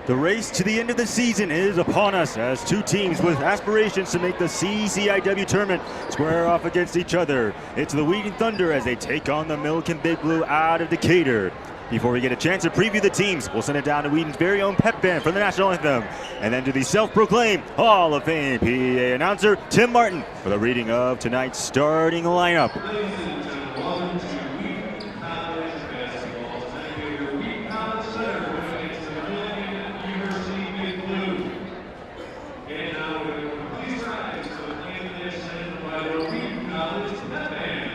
The race to the end of the season is upon us as two teams with aspirations to make the CCIW tournament square off against each other. It's the Wheaton Thunder as they take on the Millikin Big Blue out of Decatur. Before we get a chance to preview the teams, we'll send it down to Wheaton's very own pep band for the national anthem, and then to the self-proclaimed Hall of Fame PA announcer, Tim Martin, for the reading of tonight's starting lineup. Ladies and gentlemen, welcome to Wheaton College basketball. Tonight we have Wheaton College Center against the Millikin University Big Blue. And now we will please rise to the anthem sent by the Wheaton College pep band.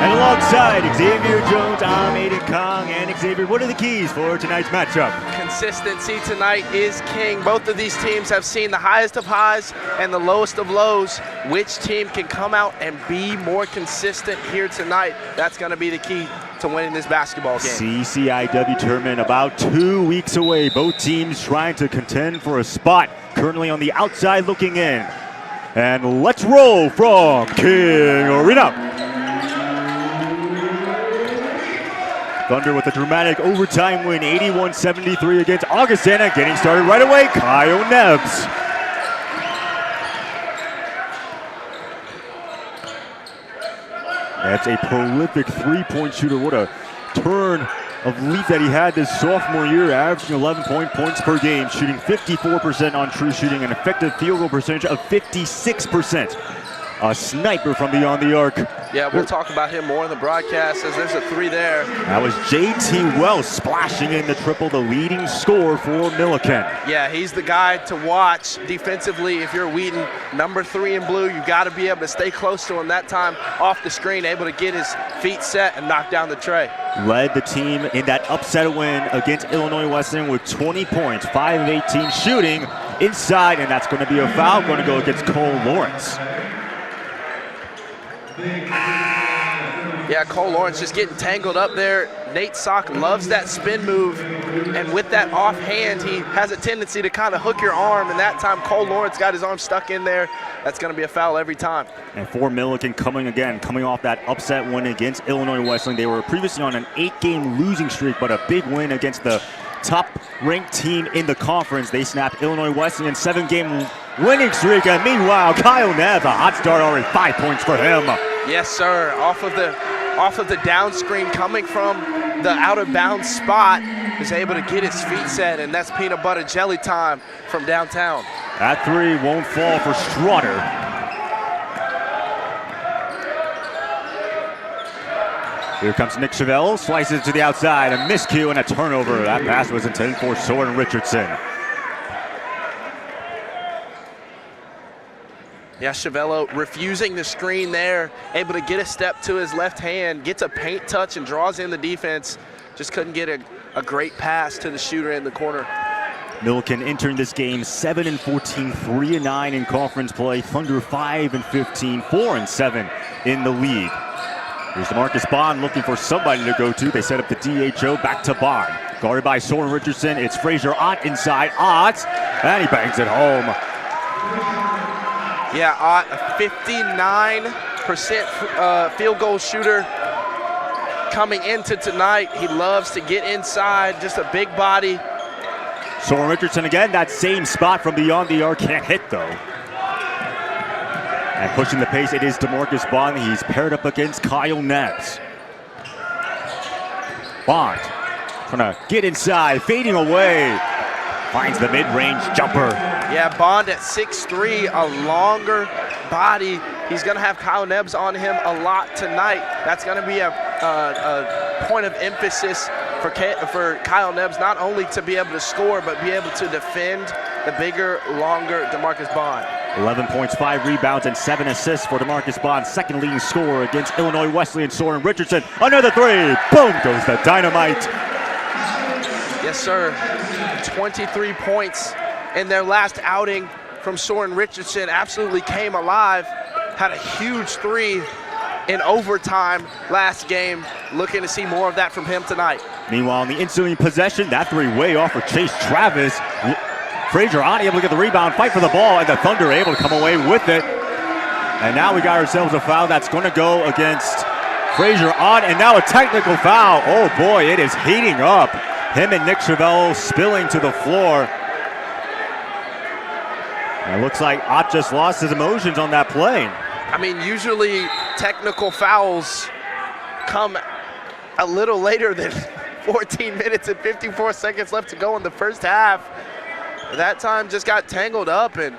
Alongside Xavier Jones, I'm Aiden Kong, and Xavier, what are the keys for tonight's matchup? Consistency tonight is king. Both of these teams have seen the highest of highs and the lowest of lows. Which team can come out and be more consistent here tonight? That's going to be the key to winning this basketball game. CCIW tournament about 2 weeks away. Both teams trying to contend for a spot, currently on the outside looking in. And let's roll from King Arena. Thunder with a dramatic overtime win, 81-73 against Augustana. Getting started right away, Kyle Nebbs. That's a prolific three-point shooter. What a turn of leaf that he had this sophomore year, averaging 11 points per game, shooting 54% on true shooting, an effective field goal percentage of 56%. a sniper from beyond the arc. Yeah, we'll talk about him more in the broadcast as there's a 3 there. That was J.T. Wells splashing in the triple, the leading scorer for Millikin. Yeah, he's the guy to watch defensively. If you're Wheaton, number 3 in blue, you've got to be able to stay close to him that time off the screen, able to get his feet set and knock down the tray. Led the team in that upset win against Illinois Wesleyan with 20 points, 5 of 18 shooting inside, and that's going to be a foul going to go against Cole Lawrence. Yeah, Cole Lawrence just getting tangled up there. Nate Sock loves that spin move, and with that offhand, he has a tendency to kind of hook your arm, and that time Cole Lawrence got his arm stuck in there. That's going to be a foul every time. And for Millikin, coming off that upset win against Illinois Wesleyan. They were previously on an 8-game losing streak, but a big win against the top-ranked team in the conference. They snapped Illinois Wesleyan's 7-game winning streak, and meanwhile, Kyle Neff, a hot start, already 5 points for him. Yes, sir. Off of the down screen coming from the out-of-bounds spot, is able to get his feet set, and that's peanut butter jelly time from downtown. That 3 won't fall for Strutter. Here comes Nick Chevelle, slices to the outside, a miscue and a turnover. That pass was intended for Soren Richardson. Yeah, Chevelle refusing the screen there, able to get a step to his left hand, gets a paint touch and draws in the defense. Just couldn't get a great pass to the shooter in the corner. Millikin entering this game 7-14, 3-9 in conference play. Thunder 5-15, 4-7 in the league. Here's DeMarcus Bond looking for somebody to go to. They set up the DHO, back to Bond. Guarded by Soren Richardson. It's Frazier Ott inside. Ott, and he bangs it home. Yeah, Ott, a 59% field goal shooter coming into tonight. He loves to get inside, just a big body. Soren Richardson again, that same spot from beyond the arc, can't hit though. And pushing the pace, it is DeMarcus Bond. He's paired up against Kyle Nebbs. Bond trying to get inside, fading away. Finds the mid-range jumper. Yeah, Bond at 6'3", a longer body. He's going to have Kyle Nebbs on him a lot tonight. That's going to be a point of emphasis for Kyle Nebbs, not only to be able to score, but be able to defend the bigger, longer DeMarcus Bond. 11 points, 5 rebounds, and 7 assists for DeMarcus Bond, second leading scorer against Illinois Wesleyan. Soren Richardson, another 3. Boom goes the dynamite. Yes, sir. 23 points in their last outing from Soren Richardson. Absolutely came alive. Had a huge 3 in overtime last game. Looking to see more of that from him tonight. Meanwhile, in the ensuing possession, that 3 way off for Chase Travis. Frazier Ott able to get the rebound, fight for the ball, and the Thunder able to come away with it. And now we got ourselves a foul that's going to go against Frazier Ott, and now a technical foul. Oh boy, it is heating up. Him and Nick Chevelle spilling to the floor. And it looks like Ott just lost his emotions on that play. I mean, usually technical fouls come a little later than 14 minutes and 54 seconds left to go in the first half. That time just got tangled up and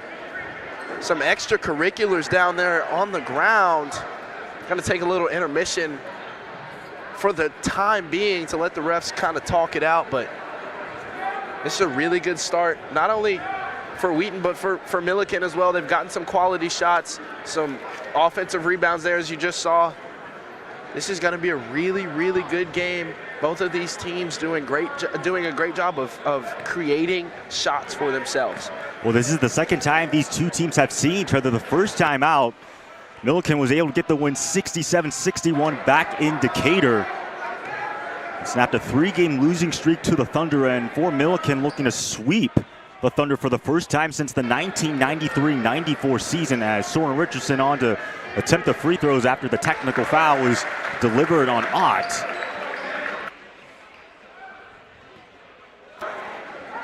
some extracurriculars down there on the ground. Gonna take a little intermission for the time being to let the refs kind of talk it out, but this is a really good start, not only for Wheaton, but for Millikin as well. They've gotten some quality shots, some offensive rebounds there, as you just saw. This is gonna be a really, really good game. Both of these teams doing a great job of creating shots for themselves. Well, this is the second time these two teams have seen each other. The first time out, Millikin was able to get the win 67-61 back in Decatur. Snapped a 3-game losing streak to the Thunder, and for Millikin looking to sweep the Thunder for the first time since the 1993-94 season, as Soren Richardson on to attempt the free throws after the technical foul was delivered on Ott.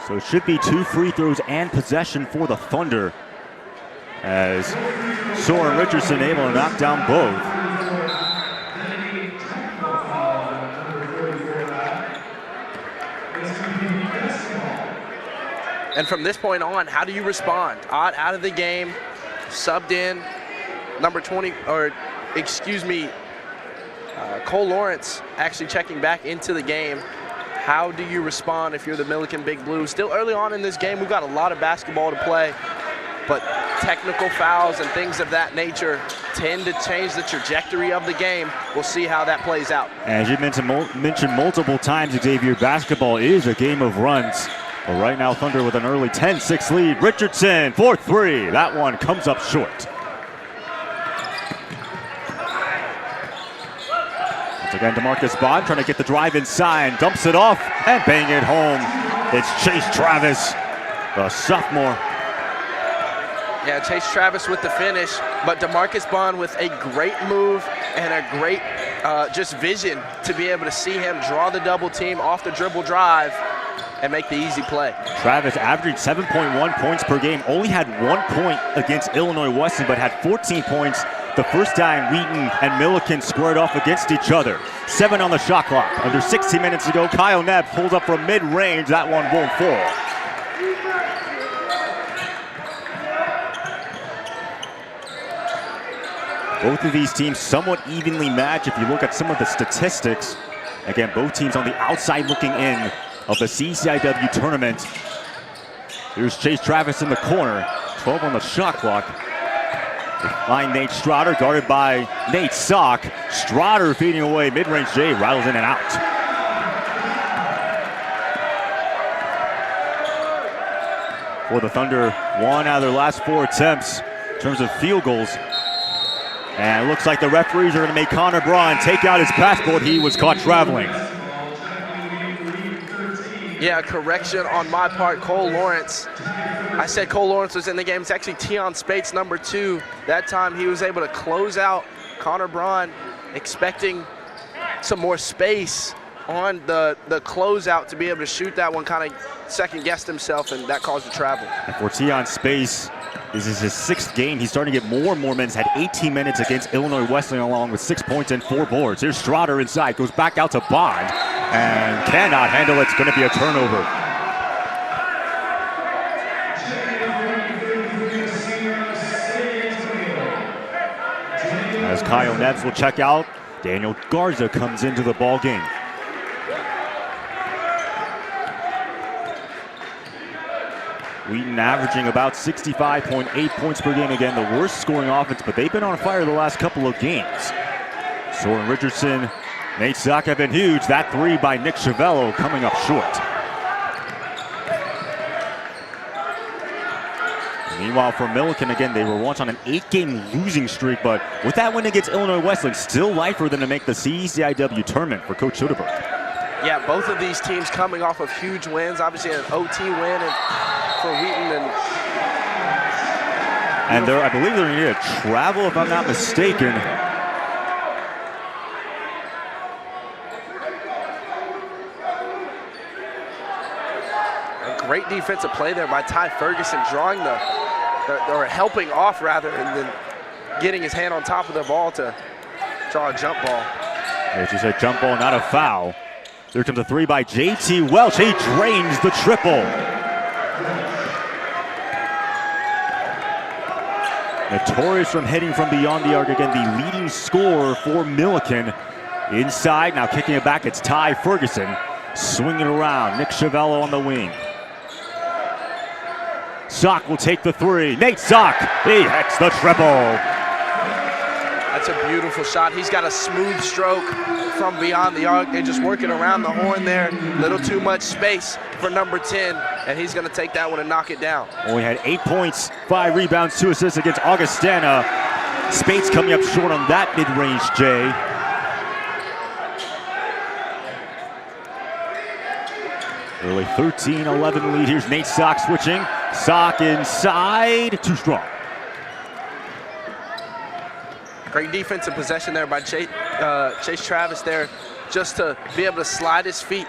So it should be 2 free throws and possession for the Thunder, as Soren Richardson able to knock down both. And from this point on, how do you respond? Ott out of the game, subbed in. number 20, or excuse me, Cole Lawrence actually checking back into the game. How do you respond if you're the Millikin Big Blue? Still early on in this game, we've got a lot of basketball to play, but technical fouls and things of that nature tend to change the trajectory of the game. We'll see how that plays out. As you mentioned multiple times, Xavier, basketball is a game of runs. But right now, Thunder with an early 10-6 lead. Richardson for three. That one comes up short. Once again, DeMarcus Bond trying to get the drive inside, dumps it off and bang it home. It's Chase Travis, the sophomore. Yeah, Chase Travis with the finish, but DeMarcus Bond with a great move and a great just vision to be able to see him draw the double team off the dribble drive and make the easy play. Travis averaging 7.1 points per game, only had 1 point against Illinois Wesleyan, but had 14 points the first time Wheaton and Millikin squared off against each other. 7 on the shot clock. Under 16 minutes to go, Kyle Nebb pulls up from mid-range. That one won't fall. Both of these teams somewhat evenly matched if you look at some of the statistics. Again, both teams on the outside looking in of the CCIW tournament. Here's Chase Travis in the corner, 12 on the shot clock. They find Nate Strotter, guarded by Nate Sock. Strotter feeding away, mid-range J, rattles in and out. For the Thunder, 1 out of their last 4 attempts in terms of field goals. And it looks like the referees are going to make Connor Braun take out his passport. He was caught traveling. Yeah, correction on my part, Cole Lawrence. I said Cole Lawrence was in the game. It's actually Tion Spates, number 2. That time he was able to close out Connor Braun, expecting some more space on the closeout to be able to shoot that one, kind of second-guessed himself, and that caused the travel. And for Tion Spates, this is his 6th game. He's starting to get more and more minutes. Had 18 minutes against Illinois Wesleyan along with 6 points and 4 boards. Here's Strotter inside, goes back out to Bond and cannot handle it. It's going to be a turnover. As Kyle Neves will check out, Daniel Garza comes into the ball game. Wheaton averaging about 65.8 points per game. Again, the worst scoring offense, but they've been on fire the last couple of games. Soren Richardson, Nate Sock have been huge. That 3 by Nick Chavello coming up short. Meanwhile, for Millikin, again, they were once on an 8-game losing streak, but with that win against Illinois Wesleyan, still life for them to make the CCIW tournament for Coach Soderberg. Yeah, both of these teams coming off of huge wins. Obviously, an OT win for Wheaton, and I believe they're going to need a travel, if I'm not mistaken. A great defensive play there by Ty Ferguson, drawing or helping off rather, and then getting his hand on top of the ball to draw a jump ball. As you said, jump ball, not a foul. There comes a 3 by JT Welch. He drains the triple. Notorious from hitting from beyond the arc. Again, the leading scorer for Millikin. Inside, now kicking it back, it's Ty Ferguson. Swinging around, Nick Chavello on the wing. Sock will take the 3. Nate Sock, he hits the triple. That's a beautiful shot. He's got a smooth stroke from beyond the arc. They're just working around the horn there. Little too much space for number 10, and he's going to take that one and knock it down. Only had 8 points, 5 rebounds, 2 assists against Augustana. Spates coming up short on that mid-range J. Early 13-11 lead. Here's Nate Sock switching. Sock inside, too strong. Great defensive possession there by Chase Travis there, just to be able to slide his feet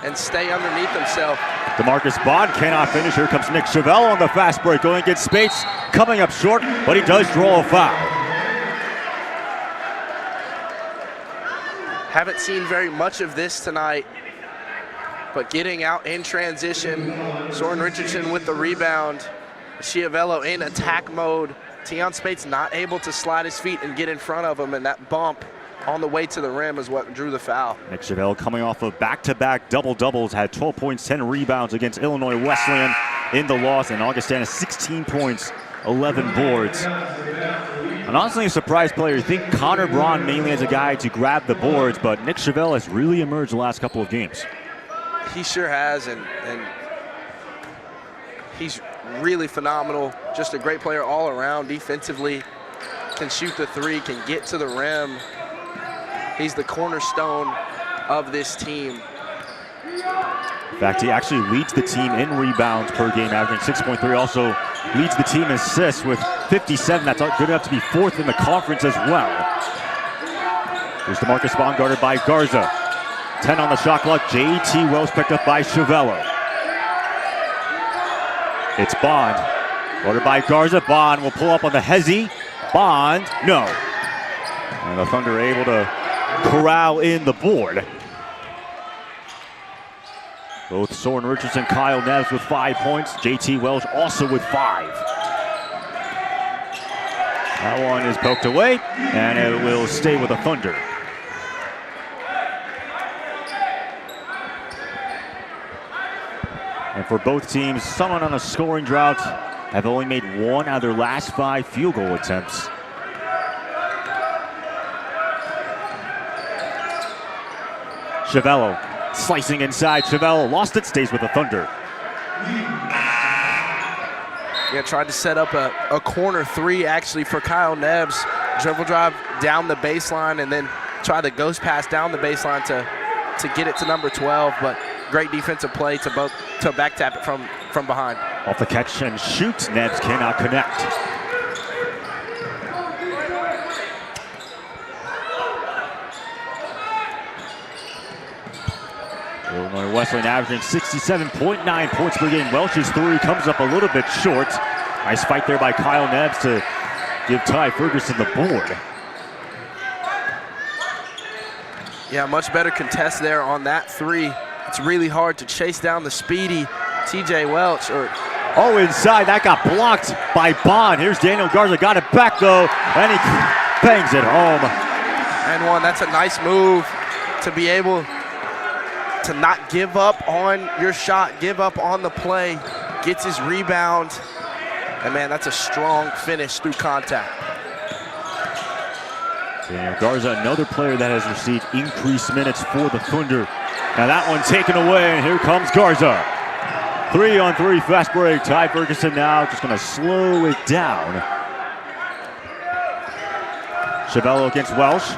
and stay underneath himself. DeMarcus Bond cannot finish. Here comes Nick Chavello on the fast break, going against Spates, coming up short, but he does draw a foul. Haven't seen very much of this tonight, but getting out in transition. Soren Richardson with the rebound. Chiavello in attack mode, Tion Spate's not able to slide his feet and get in front of him, and that bump on the way to the rim is what drew the foul. Nick Chevelle coming off of back-to-back double-doubles, had 12 points, 10 rebounds against Illinois Wesleyan in the loss, and Augustana 16 points, 11 boards. And honestly, a surprise player. You think Connor Braun mainly as a guy to grab the boards, but Nick Chevelle has really emerged the last couple of games. He sure has, and he's really phenomenal. Just a great player all around defensively. Can shoot the three, can get to the rim. He's the cornerstone of this team. In fact, he actually leads the team in rebounds per game, averaging 6.3. Also leads the team in assists with 57. That's good enough to be 4th in the conference as well. Here's DeMarcus Bond guarded by Garza. 10 on the shot clock. J.T. Wells picked up by Chevello. It's Bond, guarded by Garza. Bond will pull up on the hezzy. Bond, no. And the Thunder are able to corral in the board. Both Soren Richardson, Kyle Neves with 5 points. J.T. Wells also with 5. That one is poked away, and it will stay with the Thunder. And for both teams, someone on a scoring drought, have only made 1 out of their last 5 field goal attempts. Chevello slicing inside. Chevello lost it, stays with the Thunder. Yeah, tried to set up a corner three actually for Kyle Neves. Dribble drive down the baseline and then try the ghost pass down the baseline to get it to number 12, but great defensive play to back tap it from behind. Off the catch and shoot, Neves cannot connect. Illinois Wesleyan averaging 67.9 points per game. Welch's three comes up a little bit short. Nice fight there by Kyle Neves to give Ty Ferguson the board. Yeah, much better contest there on that three. It's really hard to chase down the speedy TJ Welch. Oh, inside, that got blocked by Bond. Here's Daniel Garza, got it back though, and he bangs it home. And one, that's a nice move to be able to not give up on your shot, give up on the play, gets his rebound, and man, that's a strong finish through contact. Daniel Garza, another player that has received increased minutes for the Thunder. Now that one taken away, and here comes Garza. 3-on-3 fast break. Ty Ferguson now just gonna slow it down. Chevello against Welsh.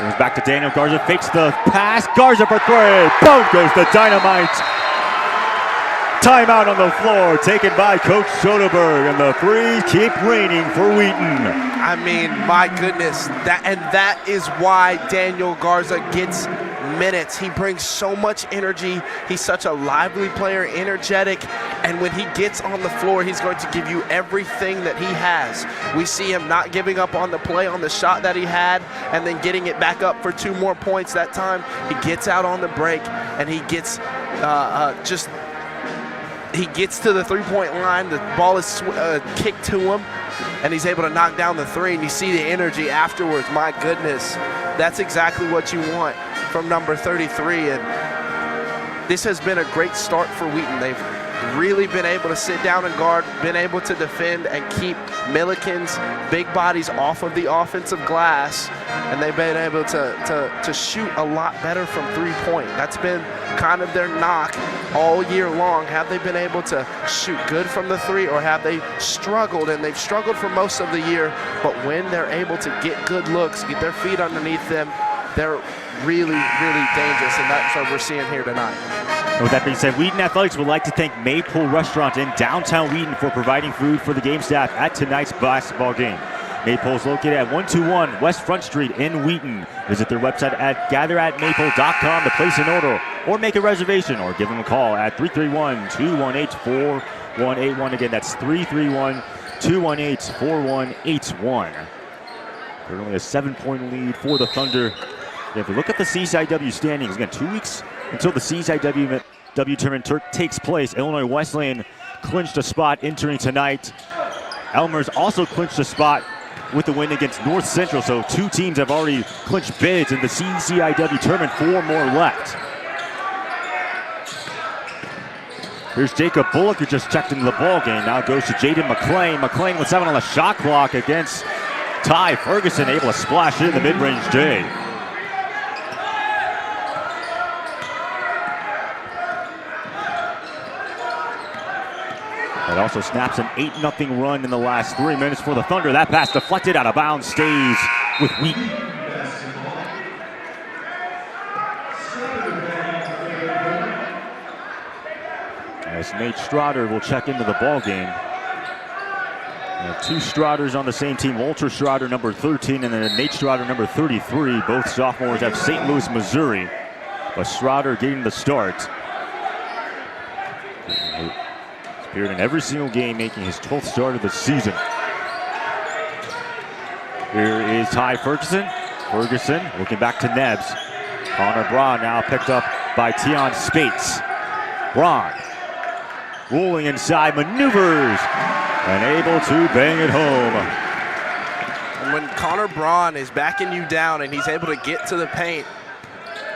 Goes back to Daniel Garza, fakes the pass. Garza for three. Boom goes the dynamite. Timeout on the floor, taken by Coach Soderberg, and the threes keep raining for Wheaton. I mean, my goodness, that is why Daniel Garza gets minutes. He brings so much energy. He's such a lively player, energetic, and when he gets on the floor, he's going to give you everything that he has. We see him not giving up on the play, on the shot that he had, and then getting it back up for 2 more points that time. He gets out on the break, and he gets he gets to the three-point line. The ball is kicked to him, and he's able to knock down the three, and you see the energy afterwards. My goodness, that's exactly what you want from number 33, and this has been a great start for Wheaton. They've really been able to sit down and guard, been able to defend and keep Millikin's big bodies off of the offensive glass, and they've been able to shoot a lot better from three-point. That's been kind of their knock all year long. Have they been able to shoot good from the three, or have they struggled? And they've struggled for most of the year, but when they're able to get good looks, get their feet underneath them, they're really, really dangerous, and that's what we're seeing here tonight. With that being said, Wheaton Athletics would like to thank Maypole Restaurant in downtown Wheaton for providing food for the game staff at tonight's basketball game. Maypole is located at 121 West Front Street in Wheaton. Visit their website at gatheratmaple.com to place an order or make a reservation, or give them a call at 331-218-4181. Again, that's 331-218-4181. Currently a 7-point lead for the Thunder. If we look at the CCIW standings, again, 2 weeks until the CCIW tournament takes place. Illinois Wesleyan clinched a spot entering tonight. Elmer's also clinched a spot with the win against North Central, so 2 teams have already clinched bids in the CCIW tournament, 4 more left. Here's Jacob Bullock, who just checked into the ball game. Now goes to Jaden McLean. McLean with 7 on the shot clock against Ty Ferguson, able to splash in the mid-range J. It also snaps an 8-0 run in the last 3 minutes for the Thunder. That pass deflected out of bounds, stays with Wheaton. As Nate Strotter will check into the ball game. 2 Strotters on the same team. Walter Strotter, number 13, and then Nate Strotter, number 33. Both sophomores out of St. Louis, Missouri. But Strotter getting the start. Appeared in every single game, making his 12th start of the season. Here is Ty Ferguson. Ferguson looking back to Nebs. Connor Braun now picked up by Tion Spates. Braun rolling inside, maneuvers, and able to bang it home. And when Connor Braun is backing you down and he's able to get to the paint,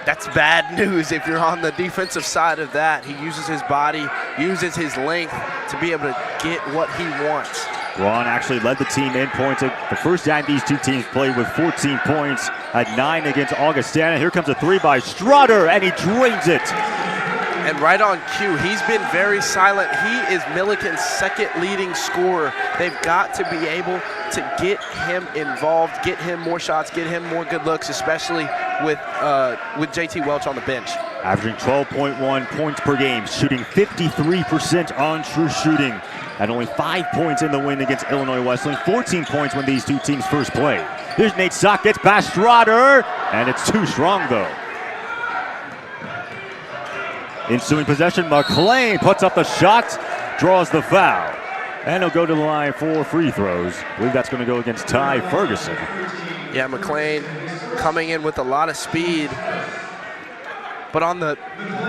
that's bad news if you're on the defensive side of that. He uses his body, uses his length to be able to get what he wants. Braun actually led the team in points. The first time these 2 teams played with 14 points at 9 against Augustana. Here comes a 3 by Strotter, and he drains it. And right on cue, he's been very silent. He is Millikin's 2nd leading scorer. They've got to be able to get him involved, get him more shots, get him more good looks, especially with JT Welch on the bench. Averaging 12.1 points per game, shooting 53% on true shooting. Had only 5 points in the win against Illinois Wesleyan, 14 points when these 2 teams first played. Here's Nate Sock, gets past Strotter, and it's too strong though. Ensuing possession, McLean puts up the shot, draws the foul. And he'll go to the line for free throws. I believe that's going to go against Ty Ferguson. Yeah, McLean coming in with a lot of speed. But on the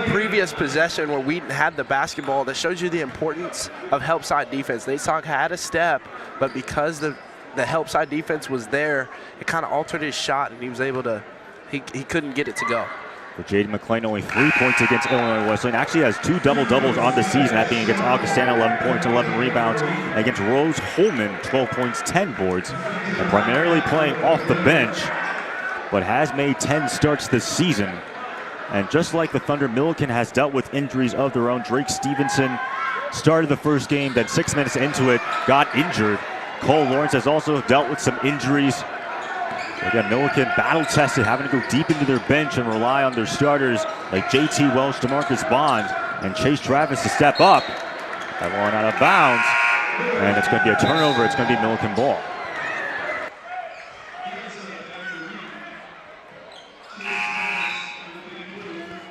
previous possession where Wheaton had the basketball, that shows you the importance of help side defense. Nate Sock had a step, but because the help side defense was there, it kind of altered his shot, and he was able to, he couldn't get it to go. For Jaden McLean, only 3 points against Illinois Wesleyan. Actually has 2 double-doubles on the season, that being against Augustana, 11 points, 11 rebounds. And against Rose Holman, 12 points, 10 boards. And primarily playing off the bench, but has made 10 starts this season. And just like the Thunder, Millikin has dealt with injuries of their own. Drake Stevenson started the first game, then 6 minutes into it, got injured. Cole Lawrence has also dealt with some injuries. Again, Millikin battle-tested, having to go deep into their bench and rely on their starters like JT Welch, DeMarcus Bond, and Chase Travis to step up. That one out of bounds, and it's going to be a turnover. It's going to be Millikin ball.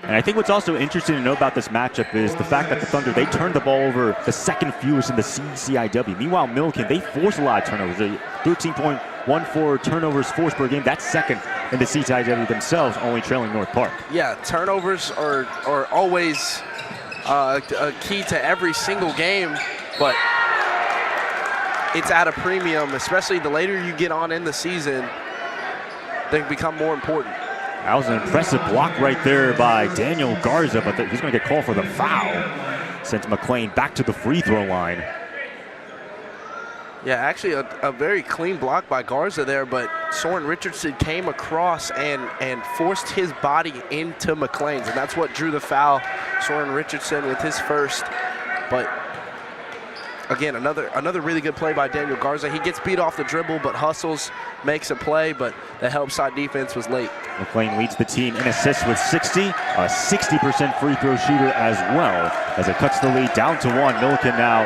And I think what's also interesting to know about this matchup is the fact that the Thunder, they turned the ball over the 2nd fewest in the CCIW. Meanwhile, Millikin, they forced a lot of turnovers. 13.14 turnovers forced per game. That's 2nd in the CCIW themselves, only trailing North Park. Yeah, turnovers are always a key to every single game, but it's at a premium, especially the later you get on in the season, they become more important. That was an impressive block right there by Daniel Garza, but he's going to get called for the foul. Sends McLean back to the free throw line. Yeah, actually a very clean block by Garza there, but Soren Richardson came across and forced his body into McLean's, and that's what drew the foul. Soren Richardson with his first, but again, another really good play by Daniel Garza. He gets beat off the dribble, but hustles, makes a play, but the help side defense was late. McLean leads the team in assists with 60, a 60% free throw shooter as well, as it cuts the lead down to 1. Millikin now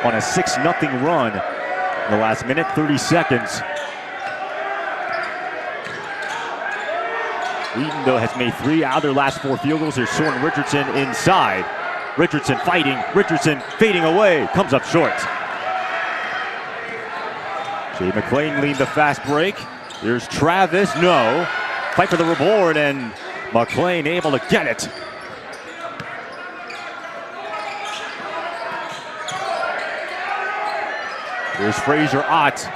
on a 6-0 run in the last minute, 30 seconds. Wheaton, though, has made 3 out of their last 4 field goals. Here's Soren Richardson inside. Richardson fighting, Richardson fading away, comes up short. Jay McLean leading the fast break. Here's Travis, no. Fight for the reward, and McLean able to get it. Here's Frazier Ott.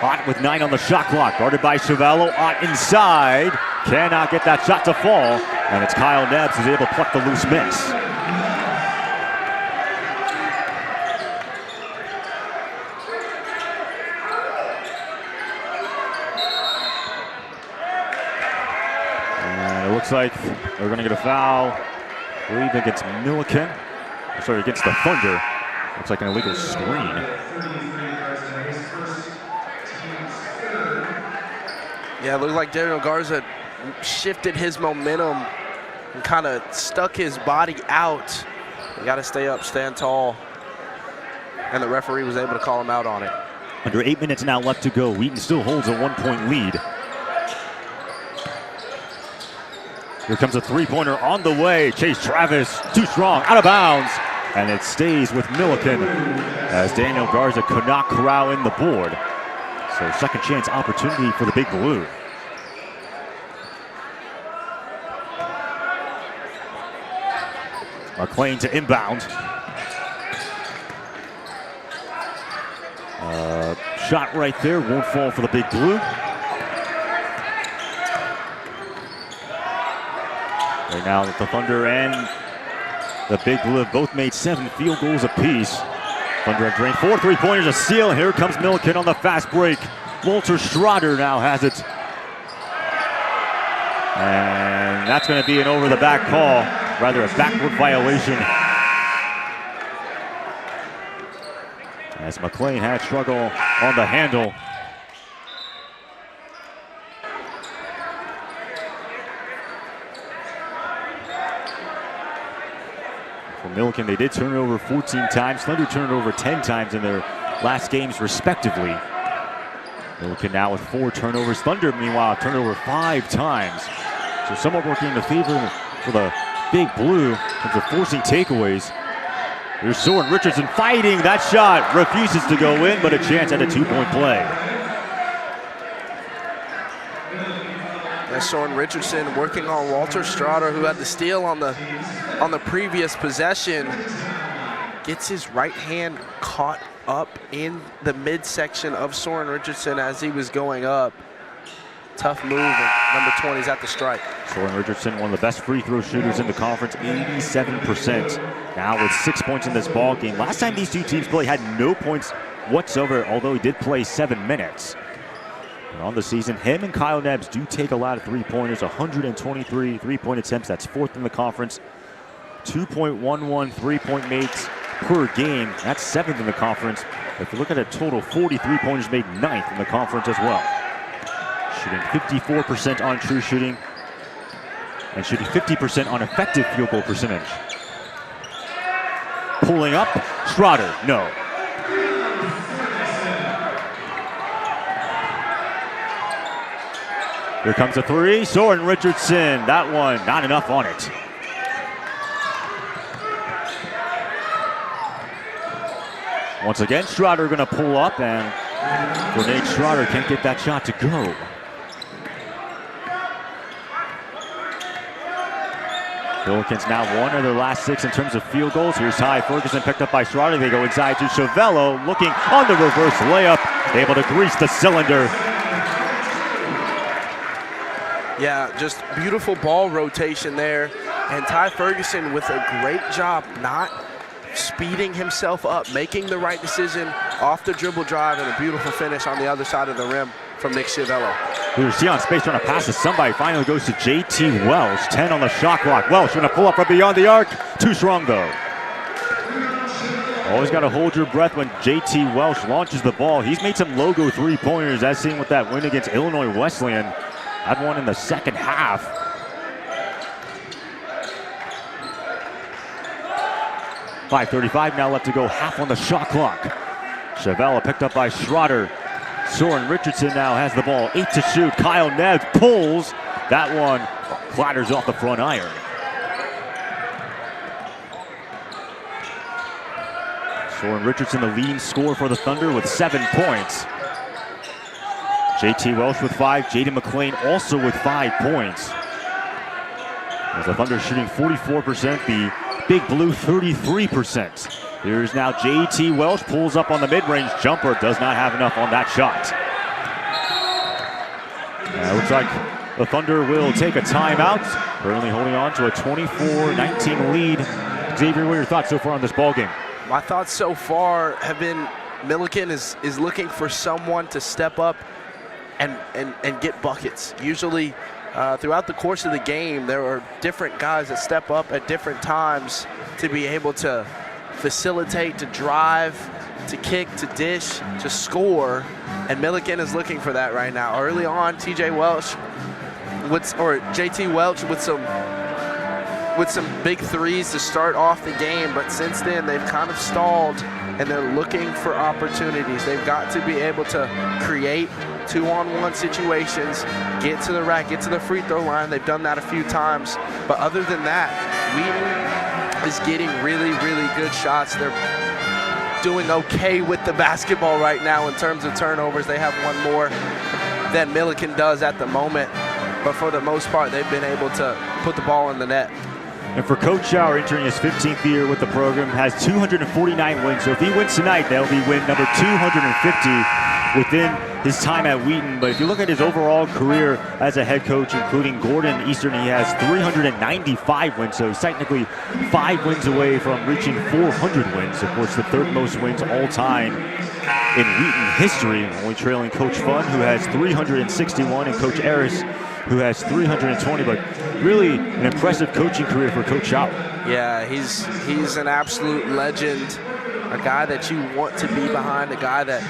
Ott with 9 on the shot clock. Guarded by Chavello. Ott inside. Cannot get that shot to fall. And it's Kyle Nebbs who's able to pluck the loose miss. And it looks like they're going to get a foul. I believe against Millikin. Sorry, against the Thunder. Looks like an illegal screen. Yeah, it looked like Daniel Garza shifted his momentum and kind of stuck his body out. You got to stay up, stand tall. And the referee was able to call him out on it. Under 8 minutes now left to go. Wheaton still holds a 1-point lead. Here comes a three-pointer on the way. Chase Travis, too strong, out of bounds. And it stays with Millikin as Daniel Garza could not corral in the board. So second chance opportunity for the Big Blue. McLean to inbound. Shot right there, won't fall for the Big Blue. Right now the Thunder and the Big Blue have both made 7 field goals apiece. Thunder have drained 4 3-pointers, a steal. Here comes Millikin on the fast break. Walter Schroeder now has it. And that's going to be an over the back call, rather a backward violation. As McLean had struggle on the handle. For Millikin, they did turn it over 14 times. Thunder turned it over 10 times in their last games, respectively. Millikin now with 4 turnovers. Thunder, meanwhile, turned over 5 times. So somewhat working in the favor for the Big Blue in terms of forcing takeaways. Here's Soren Richardson fighting. That shot refuses to go in, but a chance at a 2-point play. That's Soren Richardson working on Walter Schroeder, who had the steal on the previous possession. Gets his right hand caught up in the midsection of Soren Richardson as he was going up. Tough move, and number 20 is at the strike. Soren Richardson, one of the best free throw shooters in the conference, 87%. Now with 6 points in this ball game. Last time these two teams played, had no points whatsoever, although he did play 7 minutes. And on the season, him and Kyle Nebbs do take a lot of three-pointers, 123 three-point attempts. That's 4th in the conference. 2.11 three-point makes per game. That's 7th in the conference. If you look at a total, 40 three-pointers made 9th in the conference as well. Shooting 54% on true shooting and shooting 50% on effective field goal percentage. Pulling up, Schroeder, no. Here comes a 3, Soren Richardson. That one, not enough on it. Once again, Schroeder gonna pull up, and Nate Schroeder can't get that shot to go. Millikin's now 1 of their last 6 in terms of field goals. Here's Ty Ferguson picked up by Schroeder. They go inside to Chavello, looking on the reverse layup, able to grease the cylinder. Yeah, just beautiful ball rotation there. And Ty Ferguson with a great job not speeding himself up, making the right decision off the dribble drive, and a beautiful finish on the other side of the rim from Nick Chavello. Here's on space trying to pass to somebody. Finally goes to JT Welsh. 10 on the shot clock. Welsh going to pull up from beyond the arc. Too strong though. Always got to hold your breath when JT Welsh launches the ball. He's made some logo three-pointers, as seen with that win against Illinois Wesleyan. Had one in the second half. .535 now left to go, half on the shot clock. Chavello picked up by Schroeder. Soren Richardson now has the ball, 8 to shoot. Kyle Nebbs pulls. That one clatters off the front iron. Soren Richardson, the leading scorer for the Thunder with 7 points. JT Welsh with 5, Jaden McLean also with 5 points. As the Thunder shooting 44%, the Big Blue 33%. Here's now J.T. Welch, pulls up on the mid-range jumper, does not have enough on that shot. Looks like the Thunder will take a timeout, currently holding on to a 24-19 lead. Xavier, what are your thoughts so far on this ballgame? My thoughts so far have been Millikin is looking for someone to step up and get buckets. Usually throughout the course of the game, there are different guys that step up at different times to be able to facilitate, to drive, to kick, to dish, to score, and Millikin is looking for that right now. Early on, JT Welch with some big threes to start off the game, but since then they've kind of stalled and they're looking for opportunities. They've got to be able to create 2-on-1 situations, get to the rack, get to the free throw line. They've done that a few times, but other than that, Wheaton is getting really, really good shots. They're doing okay with the basketball right now in terms of turnovers. They have one more than Millikin does at the moment, but for the most part, they've been able to put the ball in the net. And for Coach Schauer, entering his 15th year with the program, has 249 wins. So if he wins tonight, that'll be win number 250 within his time at Wheaton. But if you look at his overall career as a head coach, including Gordon Eastern, he has 395 wins. So he's technically 5 wins away from reaching 400 wins. Of course, the third most wins all time in Wheaton history, only trailing Coach Fun, who has 361, and Coach Harris, who has 320, but really an impressive coaching career for Coach Schauer. Yeah, he's an absolute legend, a guy that you want to be behind, a guy that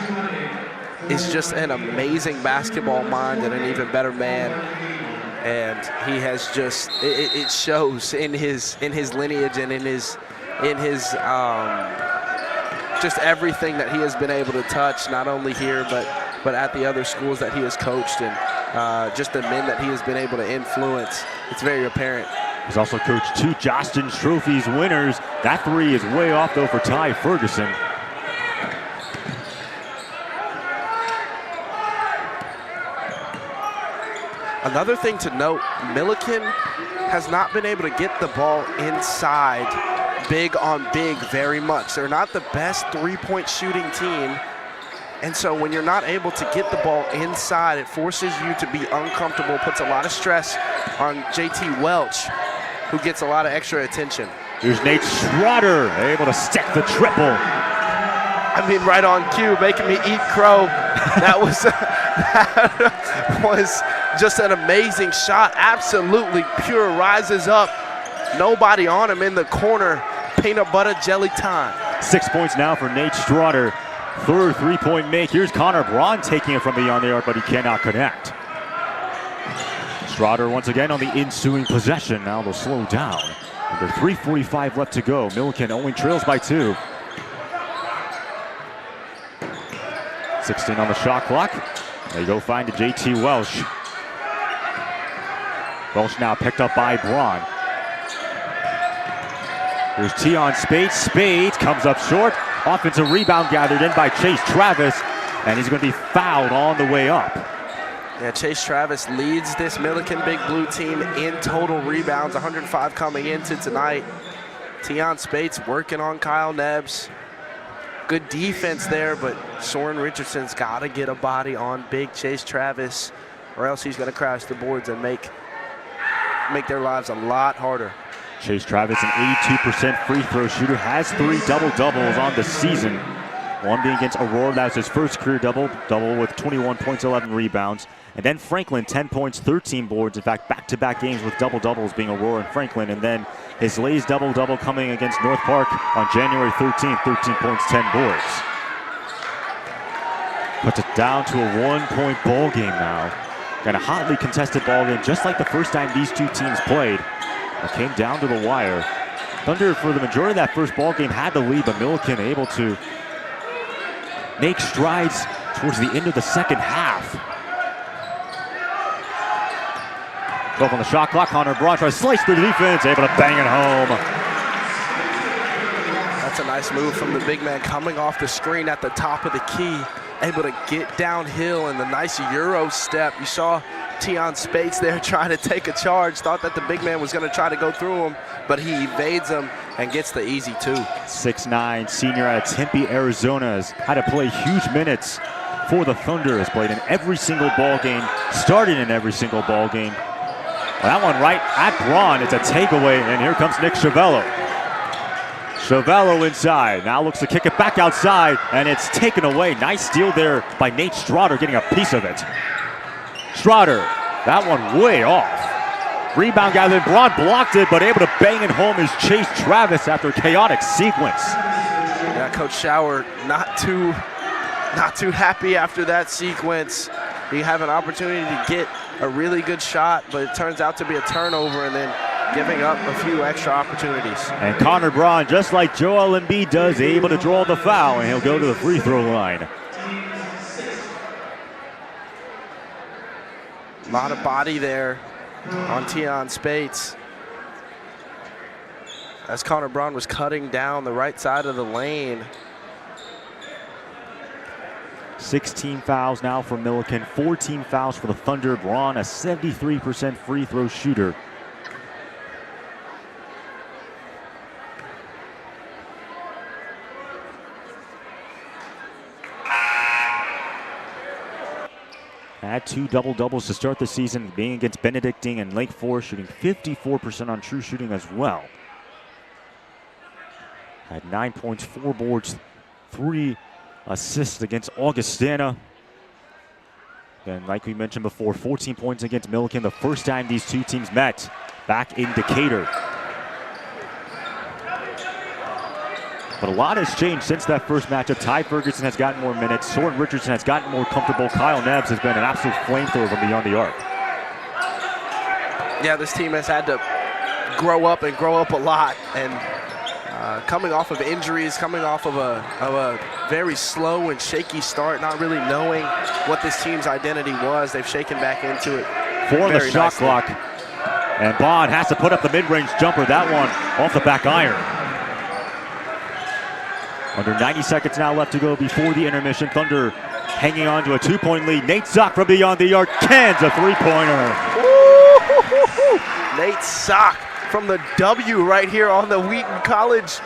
is just an amazing basketball mind and an even better man. And he has just, it shows in his lineage and in his just everything that he has been able to touch, not only here, but at the other schools that he has coached, and just the men that he has been able to influence. It's very apparent. He's also coached 2 Jostens Trophies winners. That 3 is way off, though, for Ty Ferguson. Another thing to note, Millikin has not been able to get the ball inside big on big very much. They're not the best three-point shooting team. And so when you're not able to get the ball inside, it forces you to be uncomfortable, puts a lot of stress on JT Welch, who gets a lot of extra attention. Here's Nate Schroeder, able to stick the triple. I mean, right on cue, making me eat crow. That was just an amazing shot. Absolutely pure, rises up. Nobody on him in the corner. Peanut butter jelly time. 6 points now for Nate Schroeder. Third three-point make. Here's Connor Braun taking it from beyond the arc, but he cannot connect. Schroeder once again on the ensuing possession. Now they'll slow down. Under 3:45 left to go. Millikin only trails by 2. 16 on the shot clock. They go find to JT Welch. Welch now picked up by Braun. Here's Tion Spades. Spades comes up short. Offensive rebound gathered in by Chase Travis, and he's going to be fouled on the way up. Yeah, Chase Travis leads this Millikin Big Blue team in total rebounds, 105 coming into tonight. Tion Spades working on Kyle Nebbs. Good defense there, but Soren Richardson's got to get a body on big Chase Travis, or else he's going to crash the boards and make their lives a lot harder. Chase Travis, an 82% free throw shooter, has 3 double-doubles on the season. One being against Aurora. That was his first career double-double with 21 points, 11 rebounds. And then Franklin, 10 points, 13 boards. In fact, back-to-back games with double-doubles being Aurora and Franklin. And then his latest double-double coming against North Park on January 13th, 13 points, 10 boards. Puts it down to a 1-point ball game now. Got a hotly contested ball game, just like the first time these two teams played. It came down to the wire. Thunder, for the majority of that first ball game, had the lead, but Millikin able to make strides towards the end of the second half. 12 on the shot clock. Connor Braun tries to slice through the defense, able to bang it home. That's a nice move from the big man coming off the screen at the top of the key. able to get downhill in the nice Euro step. You saw Tion Spates there trying to take a charge, thought that the big man was going to try to go through him, but he evades him and gets the easy 2. 6'9" senior out of Tempe, Arizona, has had to play huge minutes for the Thunder, has played in every single ball game, started in every single ball game. Well, that one right at Braun, it's a takeaway, and here comes Nick Chavello. Chavello inside, now looks to kick it back outside, and it's taken away. Nice steal there by Nate Strotter, getting a piece of it. Strotter, that one way off. Rebound gathered, Braun blocked it, but able to bang it home is Chase Travis after a chaotic sequence. Yeah, Coach Schauer not too happy after that sequence. He had an opportunity to get a really good shot, but it turns out to be a turnover and then giving up a few extra opportunities. And Connor Braun, just like Joel Embiid does, able to draw the foul, and he'll go to the free throw line. A lot of body there on Tion Spates as Connor Braun was cutting down the right side of the lane. 16 fouls now for Millikin, 14 fouls for the Thunder. Braun, a 73% free throw shooter. Had 2 double-doubles to start the season, being against Benedictine and Lake Forest, shooting 54% on true shooting as well. Had 9 points, 4 boards, 3 assists against Augustana. And like we mentioned before, 14 points against Millikin, the first time these two teams met back in Decatur. But a lot has changed since that first matchup. Ty Ferguson has gotten more minutes. Soren Richardson has gotten more comfortable. Kyle Nebbs has been an absolute flamethrower from beyond the arc. Yeah, this team has had to grow up a lot. And coming off of injuries, coming off of a very slow and shaky start, not really knowing what this team's identity was, they've shaken back into it. 4 on the shot clock. And Bond has to put up the mid-range jumper. That one off the back iron. Under 90 seconds now left to go before the intermission. Thunder hanging on to a 2-point lead. Nate Sock from beyond the arc cans a 3-pointer. Nate Sock from the W right here on the Wheaton College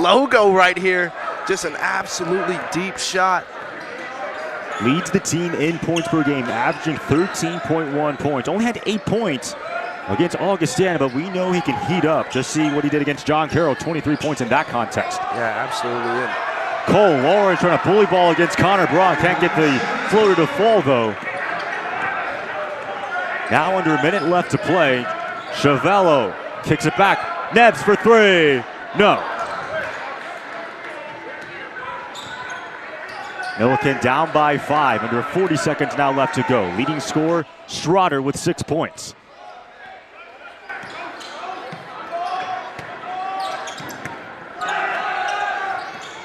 logo right here. Just an absolutely deep shot. Leads the team in points per game, averaging 13.1 points. Only had 8 points against Augustana, but we know he can heat up. Just see what he did against John Carroll, 23 points in that context. Yeah, absolutely. Cole Lawrence trying to bully ball against Connor Braun. Can't get the floater to fall, though. Now under a minute left to play. Chavello kicks it back. Nebbs for 3. No. Millikin down by 5. Under 40 seconds now left to go. Leading scorer, Strotter with 6 points.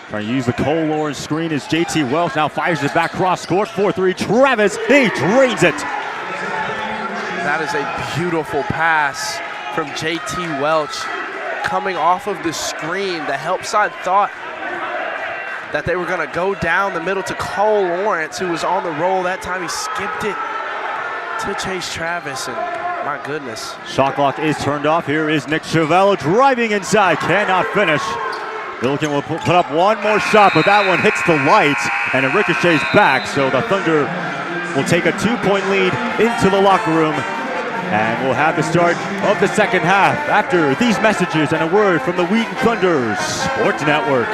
Trying to use the Cole Lawrence screen as JT Welch now fires it back cross court. 4-3. Travis, he drains it. That is a beautiful pass from JT Welch coming off of the screen. The help side thought that they were going to go down the middle to Cole Lawrence, who was on the roll. That time he skipped it to Chase Travis, and my goodness. Shot clock is turned off. Here is Nick Chavello driving inside, cannot finish. Millikin will put up one more shot, but that one hits the lights and it ricochets back. So the Thunder will take a 2-point lead into the locker room, and we'll have the start of the second half after these messages and a word from the Wheaton Thunder Sports Network.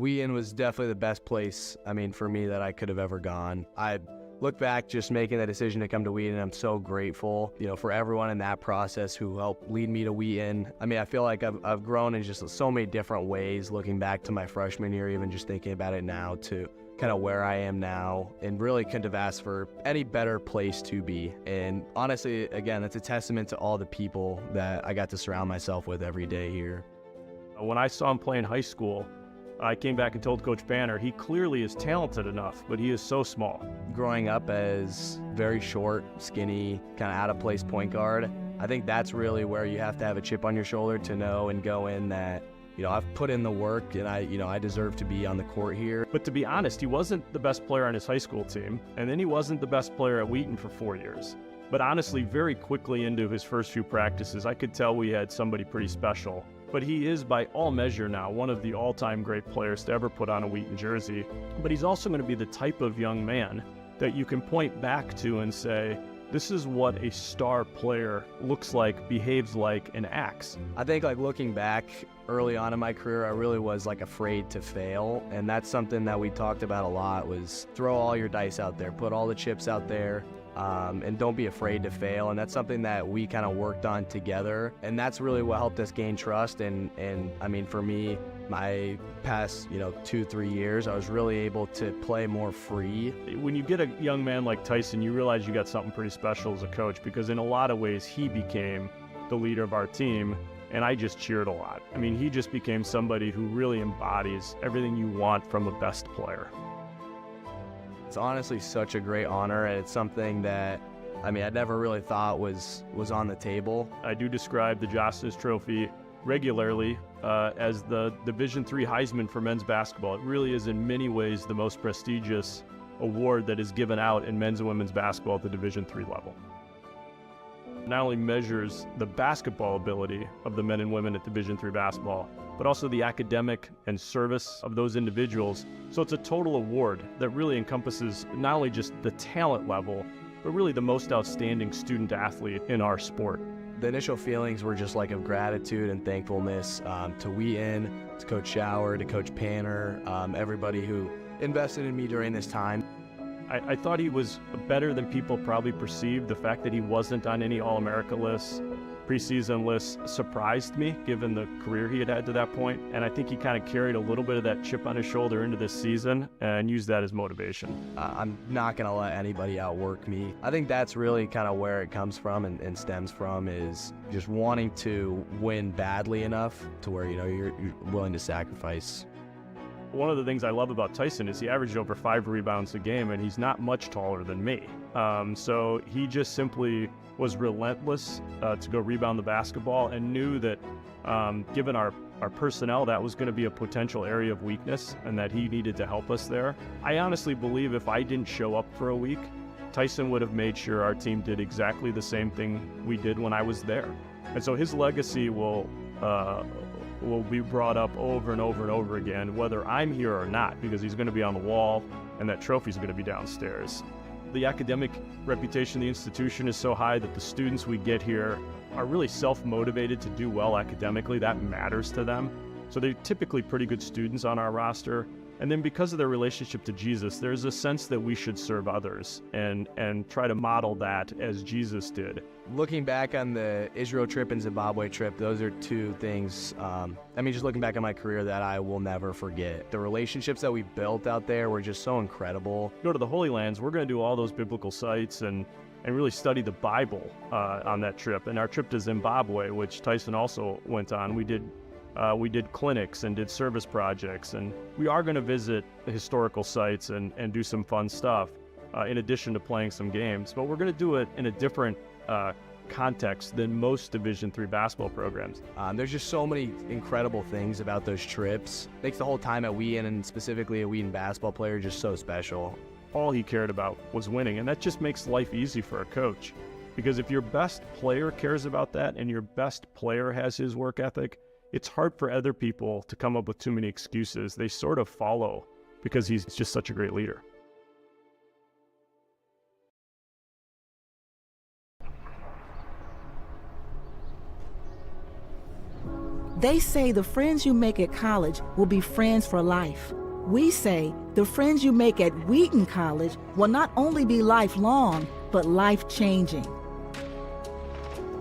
Wheaton was definitely the best place, for me that I could have ever gone. I look back just making the decision to come to Wheaton. I'm so grateful, for everyone in that process who helped lead me to Wheaton. I feel like I've grown in just so many different ways, looking back to my freshman year, even just thinking about it now, to kind of where I am now, and really couldn't have asked for any better place to be. And honestly, again, it's a testament to all the people that I got to surround myself with every day here. When I saw him play in high school, I came back and told Coach Banner, he clearly is talented enough, but he is so small. Growing up as very short, skinny, kind of out-of-place point guard, I think that's really where you have to have a chip on your shoulder to know and go in that, I've put in the work and I deserve to be on the court here. But to be honest, he wasn't the best player on his high school team, and then he wasn't the best player at Wheaton for 4 years. But honestly, very quickly into his first few practices, I could tell we had somebody pretty special. But he is, by all measure now, one of the all-time great players to ever put on a Wheaton jersey. But he's also going to be the type of young man that you can point back to and say, this is what a star player looks like, behaves like, and acts. I think looking back early on in my career, I really was afraid to fail. And that's something that we talked about a lot, was throw all your dice out there, put all the chips out there. And don't be afraid to fail. And that's something that we kind of worked on together. And that's really what helped us gain trust. And for me, my past, 2-3 years, I was really able to play more free. When you get a young man like Tyson, you realize you got something pretty special as a coach, because in a lot of ways, he became the leader of our team. And I just cheered a lot. He just became somebody who really embodies everything you want from a best player. It's honestly such a great honor, and it's something that, I never really thought was on the table. I do describe the Justice Trophy regularly as the Division III Heisman for men's basketball. It really is in many ways the most prestigious award that is given out in men's and women's basketball at the Division III level. It not only measures the basketball ability of the men and women at Division III basketball, but also the academic and service of those individuals. So it's a total award that really encompasses not only just the talent level, but really the most outstanding student athlete in our sport. The initial feelings were just of gratitude and thankfulness to Wheaton, to Coach Shower, to Coach Panner, everybody who invested in me during this time. I thought he was better than people probably perceived. The fact that he wasn't on any All-America lists, preseason lists, surprised me given the career he had had to that point. And I think he kind of carried a little bit of that chip on his shoulder into this season and used that as motivation. I'm not going to let anybody outwork me. I think that's really kind of where it comes from and stems from, is just wanting to win badly enough to where, you're willing to sacrifice. One of the things I love about Tyson is he averaged over 5 rebounds a game, and he's not much taller than me. So he just simply was relentless to go rebound the basketball, and knew that given our personnel, that was going to be a potential area of weakness and that he needed to help us there. I honestly believe if I didn't show up for a week, Tyson would have made sure our team did exactly the same thing we did when I was there. And so his legacy will be brought up over and over and over again, whether I'm here or not, because he's going to be on the wall and that trophy's going to be downstairs. The academic reputation of the institution is so high that the students we get here are really self-motivated to do well academically. That matters to them. So they're typically pretty good students on our roster. And then because of their relationship to Jesus, there's a sense that we should serve others and try to model that as Jesus did. Looking back on the Israel trip and Zimbabwe trip, those are two things, just looking back on my career, that I will never forget. The relationships that we built out there were just so incredible. Go to the Holy Lands, we're going to do all those biblical sites and really study the Bible on that trip. And our trip to Zimbabwe, which Tyson also went on, we did clinics and did service projects, and we are going to visit the historical sites and do some fun stuff in addition to playing some games. But we're going to do it in a different context than most Division III basketball programs. There's just so many incredible things about those trips. Makes the whole time at Wheaton, and specifically a Wheaton basketball player, just so special. All he cared about was winning, and that just makes life easy for a coach. Because if your best player cares about that and your best player has his work ethic, it's hard for other people to come up with too many excuses. They sort of follow because he's just such a great leader. They say the friends you make at college will be friends for life. We say the friends you make at Wheaton College will not only be lifelong, but life-changing.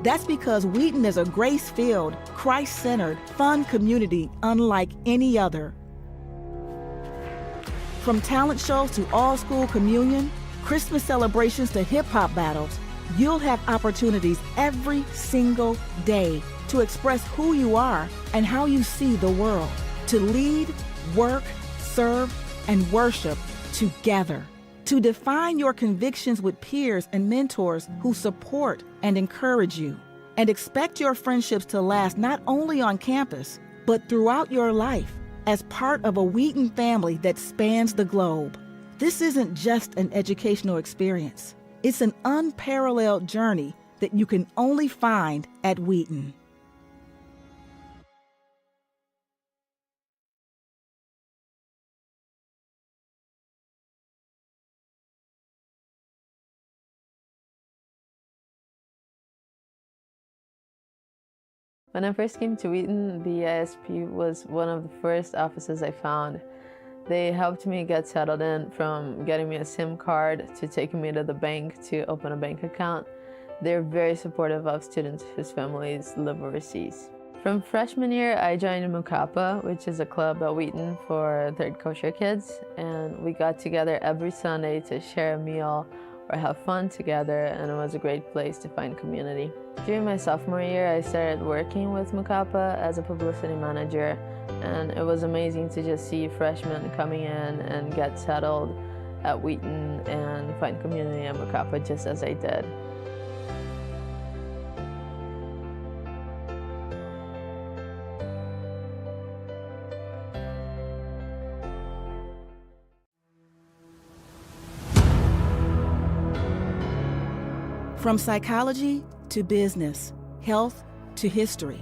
That's because Wheaton is a grace-filled, Christ-centered, fun community unlike any other. From talent shows to all-school communion, Christmas celebrations to hip-hop battles, you'll have opportunities every single day to express who you are and how you see the world, to lead, work, serve, and worship together, to define your convictions with peers and mentors who support and encourage you, and expect your friendships to last not only on campus, but throughout your life as part of a Wheaton family that spans the globe. This isn't just an educational experience. It's an unparalleled journey that you can only find at Wheaton. When I first came to Wheaton, the ISP was one of the first offices I found. They helped me get settled in, from getting me a SIM card to taking me to the bank to open a bank account. They're very supportive of students whose families live overseas. From freshman year, I joined Mu Kappa, which is a club at Wheaton for third kosher kids, and we got together every Sunday to share a meal or have fun together, and it was a great place to find community. During my sophomore year, I started working with Mu Kappa as a publicity manager, and it was amazing to just see freshmen coming in and get settled at Wheaton and find community at Mu Kappa just as I did. From psychology to business, health to history,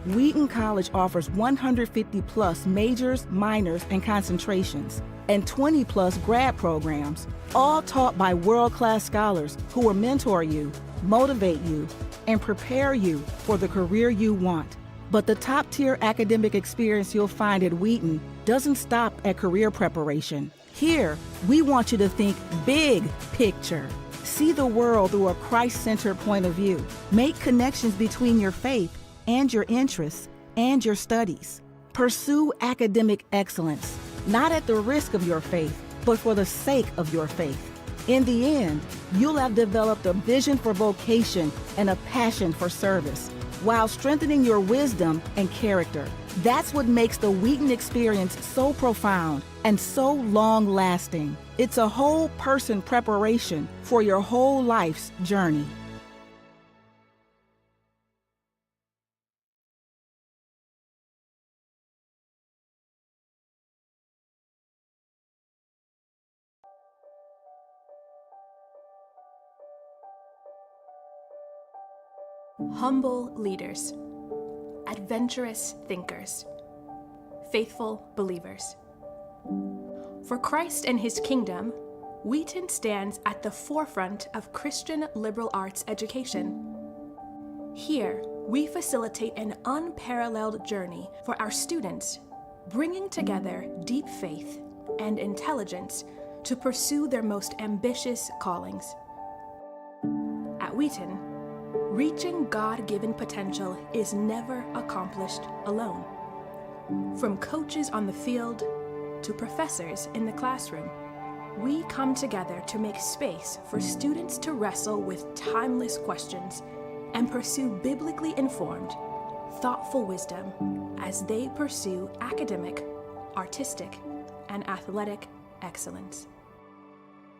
Wheaton College offers 150 plus majors, minors, and concentrations, and 20 plus grad programs, all taught by world-class scholars who will mentor you, motivate you, and prepare you for the career you want. But the top-tier academic experience you'll find at Wheaton doesn't stop at career preparation. Here, we want you to think big picture. See the world through a Christ-centered point of view. Make connections between your faith and your interests and your studies. Pursue academic excellence, not at the risk of your faith, but for the sake of your faith. In the end, you'll have developed a vision for vocation and a passion for service, while strengthening your wisdom and character. That's what makes the Wheaton experience so profound and so long-lasting. It's a whole person preparation for your whole life's journey. Humble leaders, adventurous thinkers, faithful believers. For Christ and his kingdom, Wheaton stands at the forefront of Christian liberal arts education. Here, we facilitate an unparalleled journey for our students, bringing together deep faith and intelligence to pursue their most ambitious callings. At Wheaton, reaching God-given potential is never accomplished alone. From coaches on the field to professors in the classroom, we come together to make space for students to wrestle with timeless questions and pursue biblically informed, thoughtful wisdom as they pursue academic, artistic, and athletic excellence.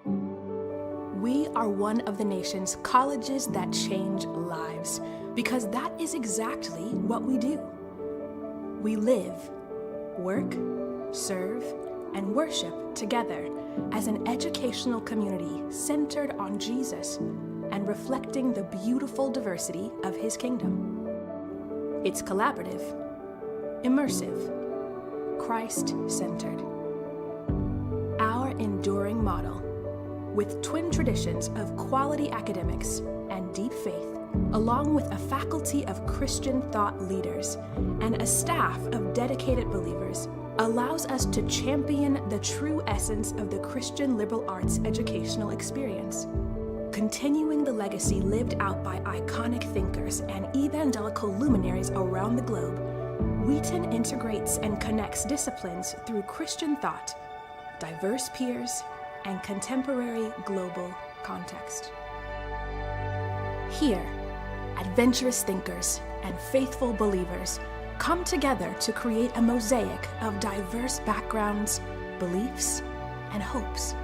We are one of the nation's colleges that change lives, because that is exactly what we do. We live, work, serve, and worship together as an educational community centered on Jesus and reflecting the beautiful diversity of his kingdom. It's collaborative, immersive, Christ-centered. Our enduring model, with twin traditions of quality academics and deep faith, along with a faculty of Christian thought leaders and a staff of dedicated believers, allows us to champion the true essence of the Christian liberal arts educational experience, continuing the legacy lived out by iconic thinkers and evangelical luminaries around the globe. Wheaton integrates and connects disciplines through Christian thought, diverse peers, and contemporary global context. Here, adventurous thinkers and faithful believers come together to create a mosaic of diverse backgrounds, beliefs, and hopes.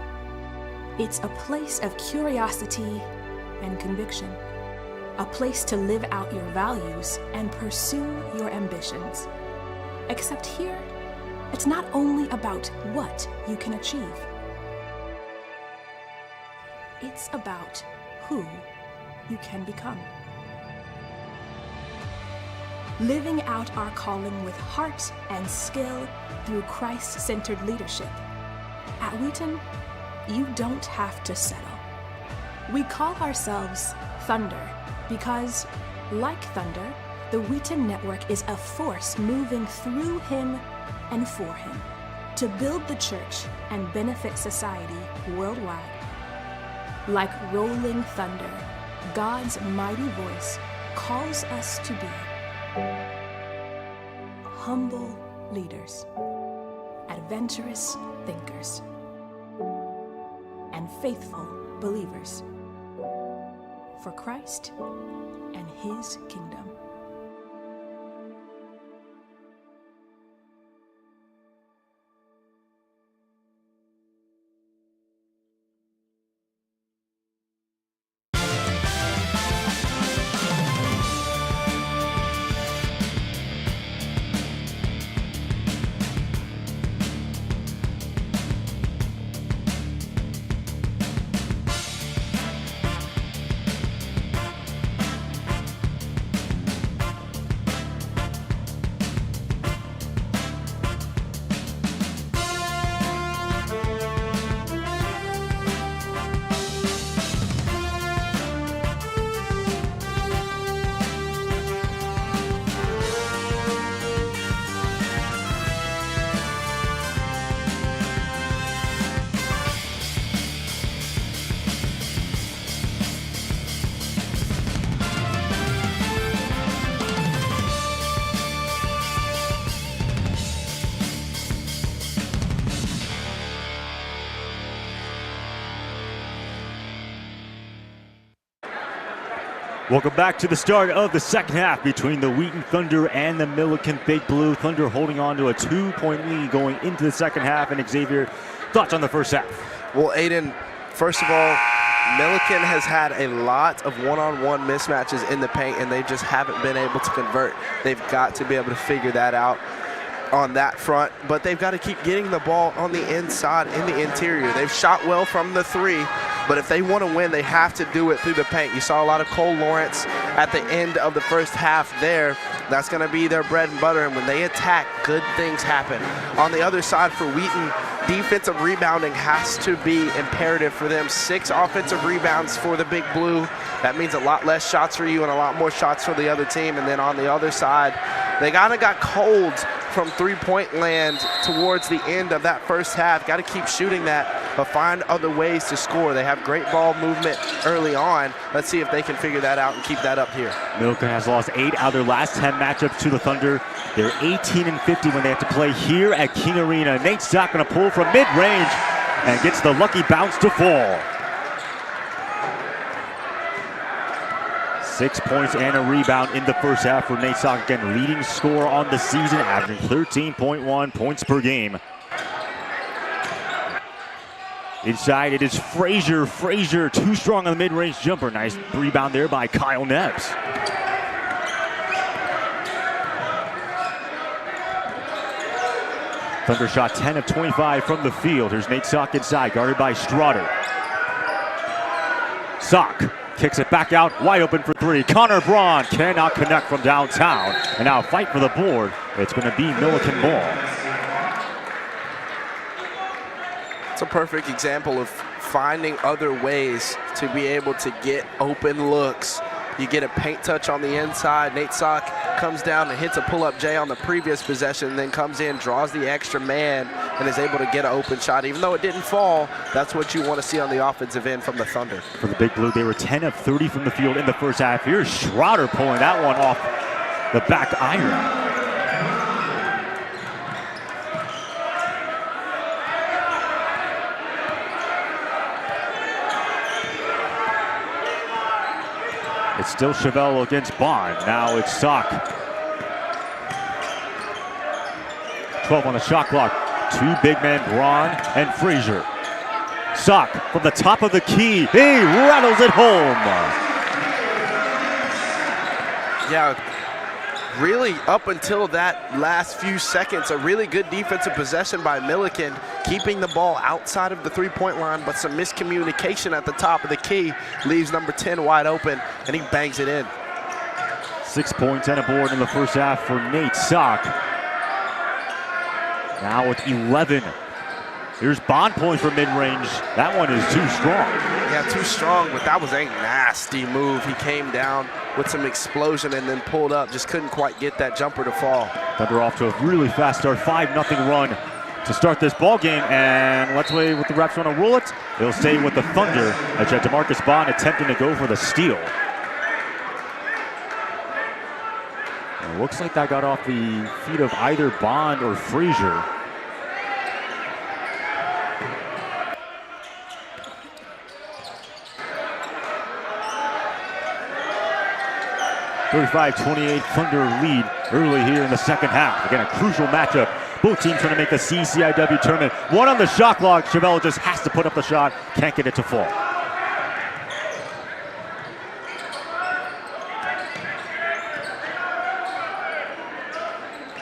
It's a place of curiosity and conviction, a place to live out your values and pursue your ambitions. Except here, it's not only about what you can achieve. It's about who you can become. Living out our calling with heart and skill through Christ-centered leadership. At Wheaton, you don't have to settle. We call ourselves Thunder because, like thunder, the Wheaton Network is a force moving through him and for him to build the church and benefit society worldwide. Like rolling thunder, God's mighty voice calls us to be humble leaders, adventurous thinkers, and faithful believers for Christ and His kingdom. Welcome back to the start of the second half between the Wheaton Thunder and the Millikin Big Blue. Thunder holding on to a 2-point lead going into the second half. And Xavier, thoughts on the first half? Well, Aiden, first of all, Millikin has had a lot of one-on-one mismatches in the paint, and they just haven't been able to convert. They've got to be able to figure that out on that front, but they've got to keep getting the ball on the inside, in the interior. They've shot well from the three, but if they want to win, they have to do it through the paint. You saw a lot of Cole Lawrence at the end of the first half there. That's going to be their bread and butter, and when they attack, good things happen. On the other side for Wheaton, defensive rebounding has to be imperative for them. 6 offensive rebounds for the Big Blue. That means a lot less shots for you and a lot more shots for the other team. And then on the other side, they kind of got cold from three-point land towards the end of that first half. Got to keep shooting that, but find other ways to score. They have great ball movement early on. Let's see if they can figure that out and keep that up here. Millikin has lost 8 out of their last 10 matchups to the Thunder. They're 18-50 when they have to play here at King Arena. Nate Stock going to pull from mid-range and gets the lucky bounce to fall. 6 points and a rebound in the first half for Nate Stock. Again, leading scorer on the season, averaging 13.1 points per game. Inside, it is Frazier. Frazier, too strong on the mid-range jumper. Nice rebound there by Kyle Nebbs. Thunder shot 10 of 25 from the field. Here's Nate Stock inside, guarded by Strotter. Stock kicks it back out, wide open for 3. Connor Braun cannot connect from downtown. And now fight for the board. It's going to be Millikin ball. It's a perfect example of finding other ways to be able to get open looks You get a paint touch on the inside. Nate Sock comes down and hits a pull-up J on the previous possession, then comes in, draws the extra man, and is able to get an open shot. Even though it didn't fall, that's what you want to see on the offensive end from the Thunder. For the Big Blue, they were 10 of 30 from the field in the first half. Here's Schroeder pulling that one off the back iron. It's still Chevelle against Bond. Now it's Sock. 12 on the shot clock. Two big men, Braun and Frazier. Sock from the top of the key. He rattles it home. Yeah, really up until that last few seconds, a really good defensive possession by Millikin, keeping the ball outside of the three-point line, but some miscommunication at the top of the key leaves number 10 wide open, and he bangs it in. 6 points and a board in the first half for Nate Sock. Now with 11. Here's Bond pulling for mid-range. That one is too strong. Yeah, too strong, but that was a nasty move. He came down with some explosion and then pulled up. Just couldn't quite get that jumper to fall. Thunder off to a really fast start. 5-0 run to start this ball game. And let's wait what the refs want to rule it. They'll stay with the Thunder as you had DeMarcus Bond attempting to go for the steal. It looks like that got off the feet of either Bond or Frazier. 35-28 Thunder lead early here in the second half. Again, a crucial matchup. Both teams trying to make the CCIW tournament. One on the shot clock. Chevelle just has to put up the shot. Can't get it to fall.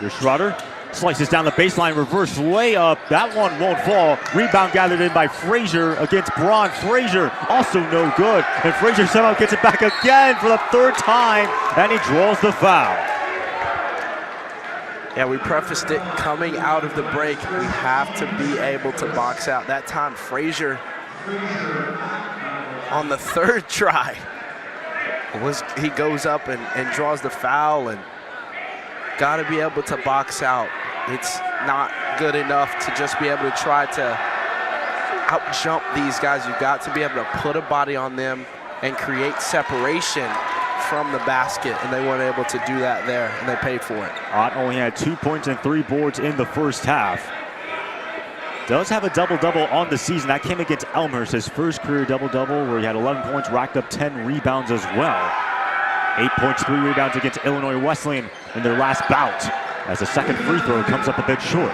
Here's Schroeder. Slices down the baseline, reverse layup. That one won't fall. Rebound gathered in by Frazier against Braun. Frazier also no good. And Frazier somehow gets it back again for the third time, and he draws the foul. Yeah, we prefaced it coming out of the break. We have to be able to box out. That time, Frazier on the third try, he goes up and draws the foul, and got to be able to box out. It's not good enough to just be able to try to out-jump these guys. You've got to be able to put a body on them and create separation from the basket, and they weren't able to do that there, and they paid for it. Ott only had 2 points and 3 boards in the first half. Does have a double-double on the season. That came against Elmhurst, his first career double-double, where he had 11 points, racked up 10 rebounds as well. 8 points, 3 rebounds against Illinois Wesleyan in their last bout, as the second free throw comes up a bit short.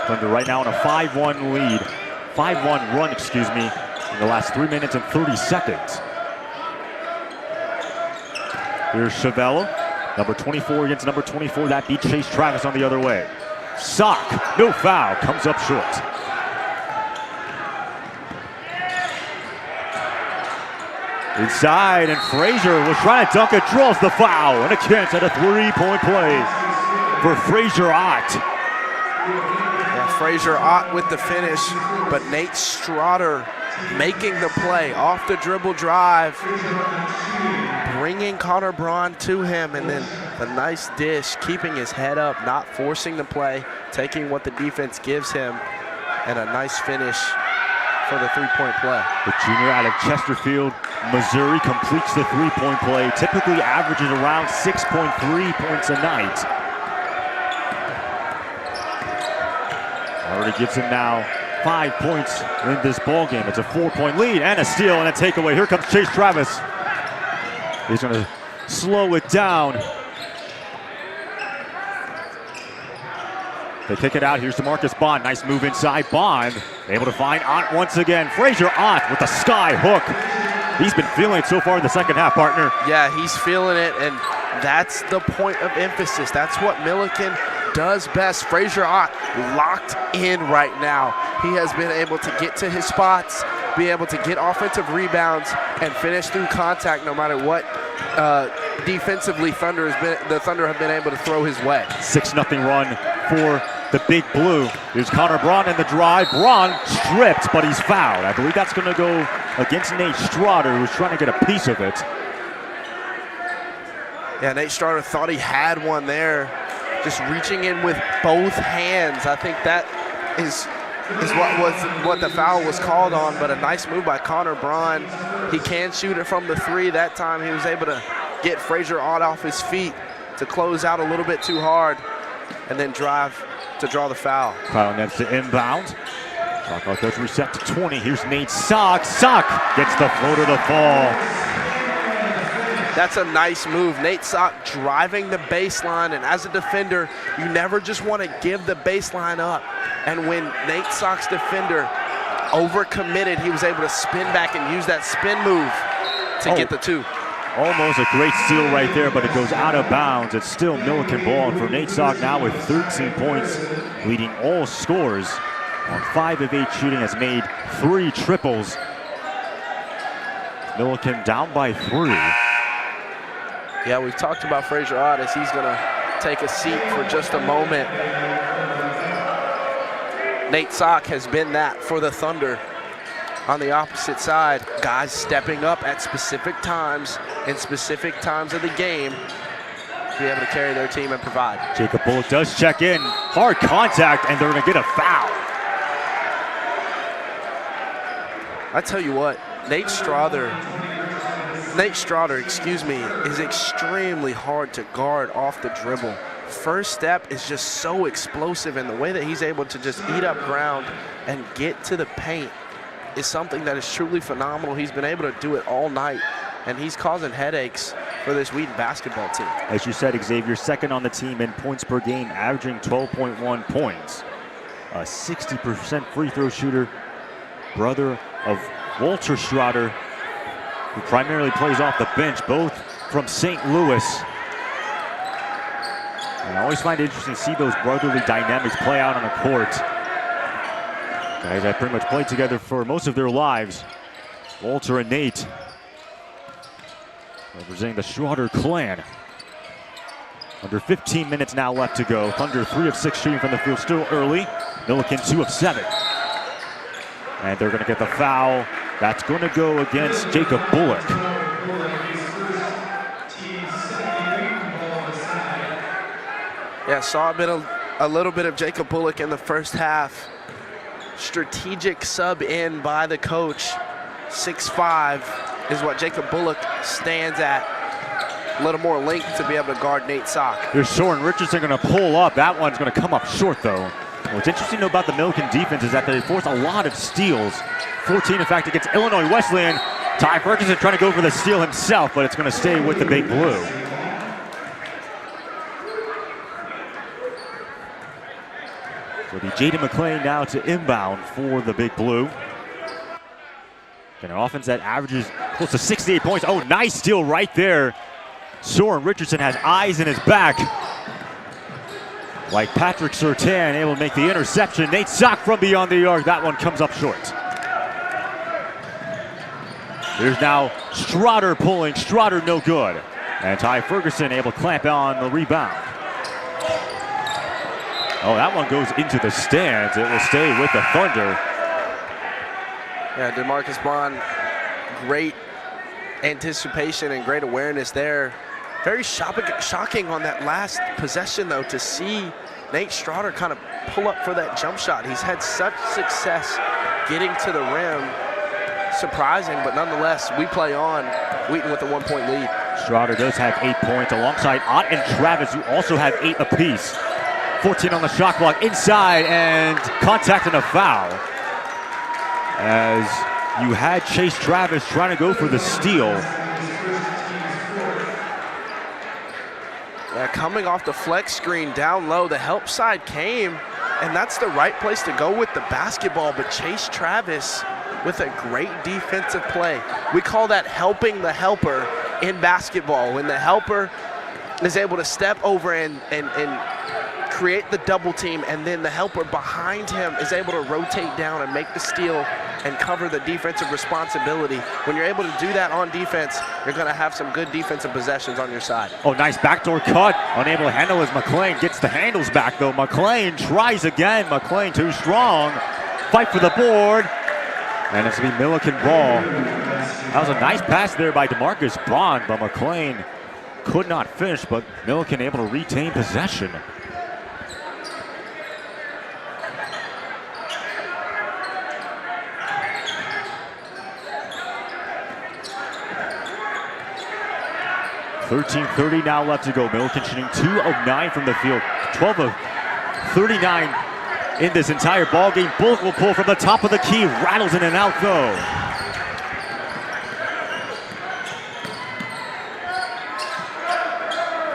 Thunder right now on a 5-1 lead, 5-1 run, excuse me, in the last 3 minutes and 30 seconds. Here's Chevelle, number 24 against number 24. That beat Chase Travis on the other way. Sock, no foul, comes up short. Inside, and Frazier was trying to dunk it, draws the foul, and a chance at a three-point play for Frazier Ott. Yeah, Frazier Ott with the finish, but Nate Schroeder making the play off the dribble drive, bringing Connor Braun to him, and then a nice dish, keeping his head up, not forcing the play, taking what the defense gives him, and a nice finish for the three-point play. The junior out of Chesterfield, Missouri, completes the three-point play, typically averages around 6.3 points a night. Already gives him now 5 points in this ball game. It's a 4-point lead and a steal and a takeaway. Here comes Chase Travis. He's going to slow it down. They kick it out. Here's DeMarcus Bond. Nice move inside. Bond able to find Ott once again. Frazier Ott with the sky hook. He's been feeling it so far in the second half, partner. Yeah, he's feeling it, and that's the point of emphasis. That's what Millikin does best. Frazier Ott locked in right now. He has been able to get to his spots, be able to get offensive rebounds, and finish through contact no matter what defensively the Thunder have been able to throw his way. 6-0 run for the Big Blue. Here's Connor Braun in the drive. Braun stripped, but he's fouled. I believe that's going to go against Nate Strotter, who's trying to get a piece of it. Yeah, Nate Strotter thought he had one there, just reaching in with both hands. I think that is what the foul was called on, but a nice move by Connor Braun. He can shoot it from the three. That time he was able to get Frazier Ott off his feet to close out a little bit too hard and then drive to draw the foul. Kyle Neves to inbound. Chalk does reset to 20. Here's Nate Sock. Sock gets the floater to fall. That's a nice move. Nate Sock driving the baseline, and as a defender, you never just want to give the baseline up. And when Nate Sock's defender overcommitted, he was able to spin back and use that spin move to get the two. Almost a great steal right there, but it goes out of bounds. It's still Millikin ball, and for Nate Sock now with 13 points, leading all scores on 5 of 8 shooting, has made 3 triples. Millikin down by 3. Yeah, we've talked about Frazier Ott as he's gonna take a seat for just a moment. Nate Sock has been that for the Thunder. On the opposite side, guys stepping up at specific times in specific times of the game to be able to carry their team and provide. Jacob Bullock does check in. Hard contact, and they're gonna get a foul. I tell you what, Nate Strotter, is extremely hard to guard off the dribble. First step is just so explosive, and the way that he's able to just eat up ground and get to the paint is something that is truly phenomenal. He's been able to do it all night, and he's causing headaches for this Wheaton basketball team. As you said, Xavier, second on the team in points per game, averaging 12.1 points. A 60% free throw shooter, brother of Walter Strotter, who primarily plays off the bench, both from St. Louis. And I always find it interesting to see those brotherly dynamics play out on a court. Guys that pretty much played together for most of their lives. Walter and Nate, representing the Strotter clan. Under 15 minutes now left to go. Thunder 3 of 6 shooting from the field, still early. Millikin 2 of 7. And they're gonna get the foul. That's gonna go against Jacob Bullock. Yeah, saw a little bit of Jacob Bullock in the first half. Strategic sub in by the coach. 6'5" is what Jacob Bullock stands at. A little more length to be able to guard Nate Sock. Here's Soren Richardson gonna pull up. That one's gonna come up short though. What's interesting to know about the Millikin defense is that they force a lot of steals. 14 in fact against Illinois Wesleyan. Ty Ferguson trying to go for the steal himself, but it's gonna stay with the Big Blue. So the Jaden McClain now to inbound for the Big Blue. And an offense that averages close to 68 points. Oh, nice steal right there. Soren Richardson has eyes in his back. Like Patrick Surtain, able to make the interception. Nate Sock from beyond the arc. That one comes up short. Here's now Strotter pulling. Strotter no good. And Ty Ferguson able to clamp on the rebound. Oh, that one goes into the stands. It will stay with the Thunder. Yeah, DeMarcus Bond, great anticipation and great awareness there. Very shocking on that last possession, though, to see Nate Strotter kind of pull up for that jump shot. He's had such success getting to the rim. Surprising, but nonetheless, we play on. Wheaton with a 1-point lead. Strotter does have 8 points alongside Ott and Travis, who also have 8 apiece. 14 on the shot clock, inside, and contact and a foul. As you had Chase Travis trying to go for the steal. Yeah, coming off the flex screen down low, the help side came, and that's the right place to go with the basketball, but Chase Travis with a great defensive play. We call that helping the helper in basketball. When the helper is able to step over and create the double team, and then the helper behind him is able to rotate down and make the steal and cover the defensive responsibility. When you're able to do that on defense, you're going to have some good defensive possessions on your side. Oh, nice backdoor cut. Unable to handle as McClain gets the handles back, though. McClain tries again. McClain too strong. Fight for the board. And it's going to be Millikin ball. That was a nice pass there by DeMarcus Bond, but McLean could not finish, but Millikin able to retain possession. .13:30 now left to go. Millikin shooting 2 of 9 from the field, 12 of 39 in this entire ball game. Both will pull from the top of the key. Rattles in and out though.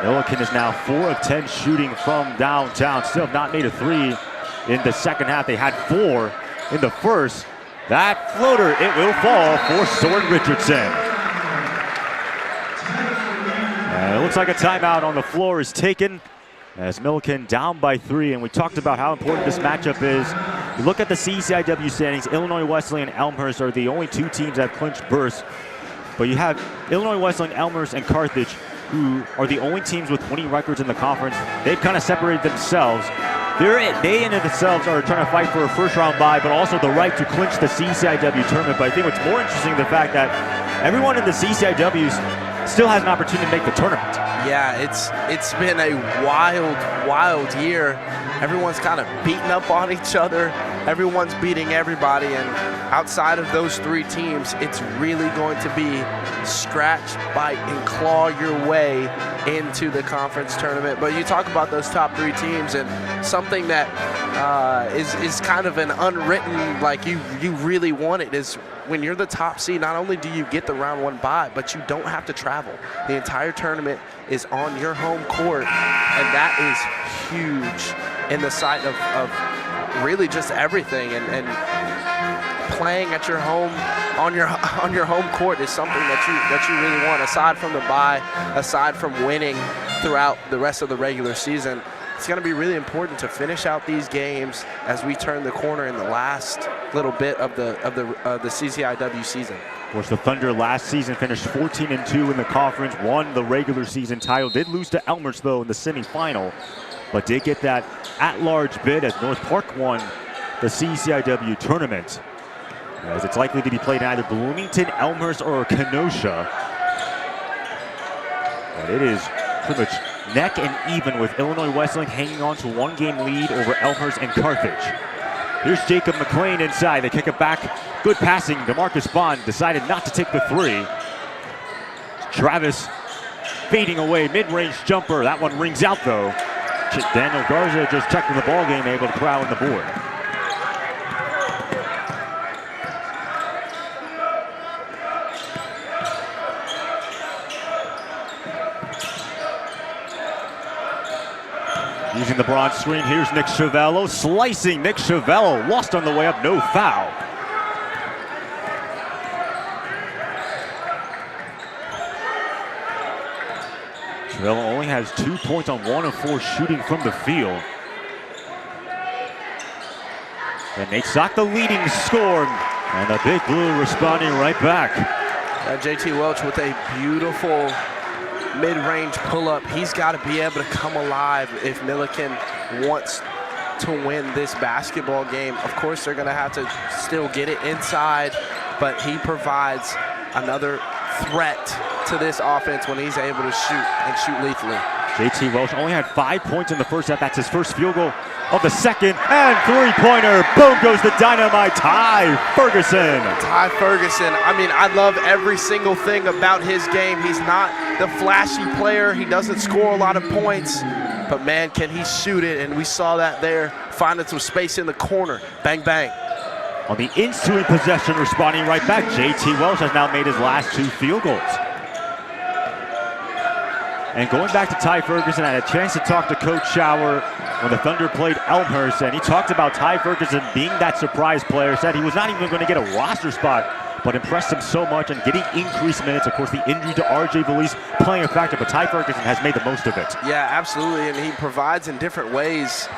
Millikin is now 4 of 10 shooting from downtown. Still have not made a 3 in the second half. They had 4 in the first. That floater, it will fall for Soren Richardson. It looks like a timeout on the floor is taken as Millikin down by 3, and we talked about how important this matchup is. You look at the CCIW standings, Illinois Wesleyan and Elmhurst are the only 2 teams that have clinched berths, but you have Illinois Wesleyan, Elmhurst, and Carthage, who are the only teams with winning records in the conference. They've kind of separated themselves. They in themselves are trying to fight for a first-round bye, but also the right to clinch the CCIW tournament. But I think what's more interesting is the fact that everyone in the CCIWs still has an opportunity to make the tournament. Yeah, it's been a wild year. Everyone's kind of beating up on each other. Everyone's beating everybody, and outside of those 3 teams, it's really going to be scratch, bite, and claw your way into the conference tournament. But you talk about those top 3 teams, and something that is kind of an unwritten, like you really want it, is when you're the top seed, not only do you get the round 1 bye, but you don't have to travel. The entire tournament is on your home court, and that is huge in the sight of really just everything. And playing at your home, on your home court, is something that you really want. Aside from the bye, aside from winning throughout the rest of the regular season, it's going to be really important to finish out these games as we turn the corner in the last little bit of the CCIW season. Of course, the Thunder last season finished 14-2 in the conference, won the regular season title, did lose to Elmhurst though in the semifinal, but did get that at-large bid as North Park won the CCIW tournament, as it's likely to be played in either Bloomington, Elmhurst, or Kenosha. And it is pretty much neck and even, with Illinois Wesleyan hanging on to 1-game lead over Elmhurst and Carthage. Here's Jacob McLean inside. They kick it back. Good passing. DeMarcus Bond decided not to take the 3. Travis fading away. Mid-range jumper. That one rings out though. Daniel Garza just checking the ball game, able to crowd on the board. Using the broad screen, here's Nick Chavello, slicing Nick Chavello, lost on the way up, no foul. Chavello only has 2 points on 1 of 4 shooting from the field. And Nate Sock, the leading scorer, and the Big Blue responding right back. JT Welch with a beautiful mid-range pull-up. He's got to be able to come alive if Millikin wants to win this basketball game. Of course, they're going to have to still get it inside, but he provides another threat to this offense when he's able to shoot and shoot lethally. JT Welch only had 5 points in the first half. That's his first field goal of the second, and 3-pointer. Boom goes the dynamite. Ty Ferguson. Ty Ferguson. I mean, I love every single thing about his game. He's not the flashy player. He doesn't score a lot of points, but man, can he shoot it? And we saw that there, finding some space in the corner. Bang, bang. On the ensuing possession, responding right back, JT Welch has now made his last 2 field goals. And going back to Ty Ferguson, I had a chance to talk to Coach Schauer when the Thunder played Elmhurst, and he talked about Ty Ferguson being that surprise player, said he was not even going to get a roster spot, but impressed him so much and getting increased minutes. Of course, the injury to RJ Valise playing a factor, but Ty Ferguson has made the most of it. Yeah, absolutely, and he provides in different ways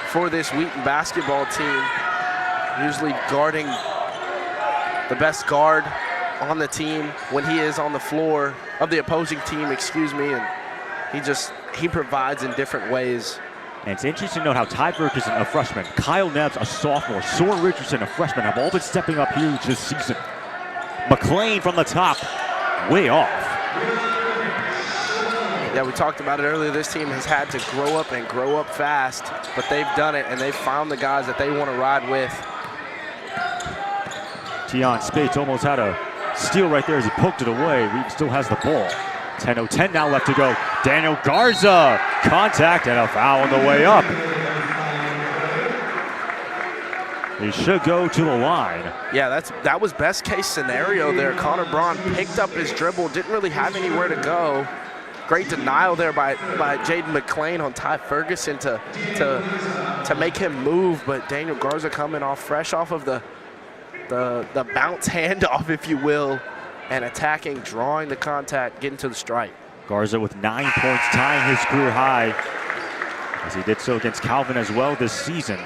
for this Wheaton basketball team, usually guarding the best guard on the team when he is on the floor of the opposing team, excuse me, and he provides in different ways. And it's interesting to note how Ty Ferguson, a freshman, Kyle Nebbs, a sophomore, Soren Richardson, a freshman, have all been stepping up huge this season. McLean from the top, way off. Yeah, we talked about it earlier. This team has had to grow up and grow up fast, but they've done it, and they've found the guys that they want to ride with. Tion Spates almost had a steal right there as he poked it away. Wheaton still has the ball. 10:10 now left to go. Daniel Garza, contact and a foul on the way up. He should go to the line. Yeah, that was best case scenario there. Connor Braun picked up his dribble, didn't really have anywhere to go. Great denial there by Jaden McLean on Ty Ferguson to make him move, but Daniel Garza coming off fresh off of the bounce handoff, if you will, and attacking, drawing the contact, getting to the stripe. Garza with 9 points, tying his career high, as he did so against Calvin as well this season.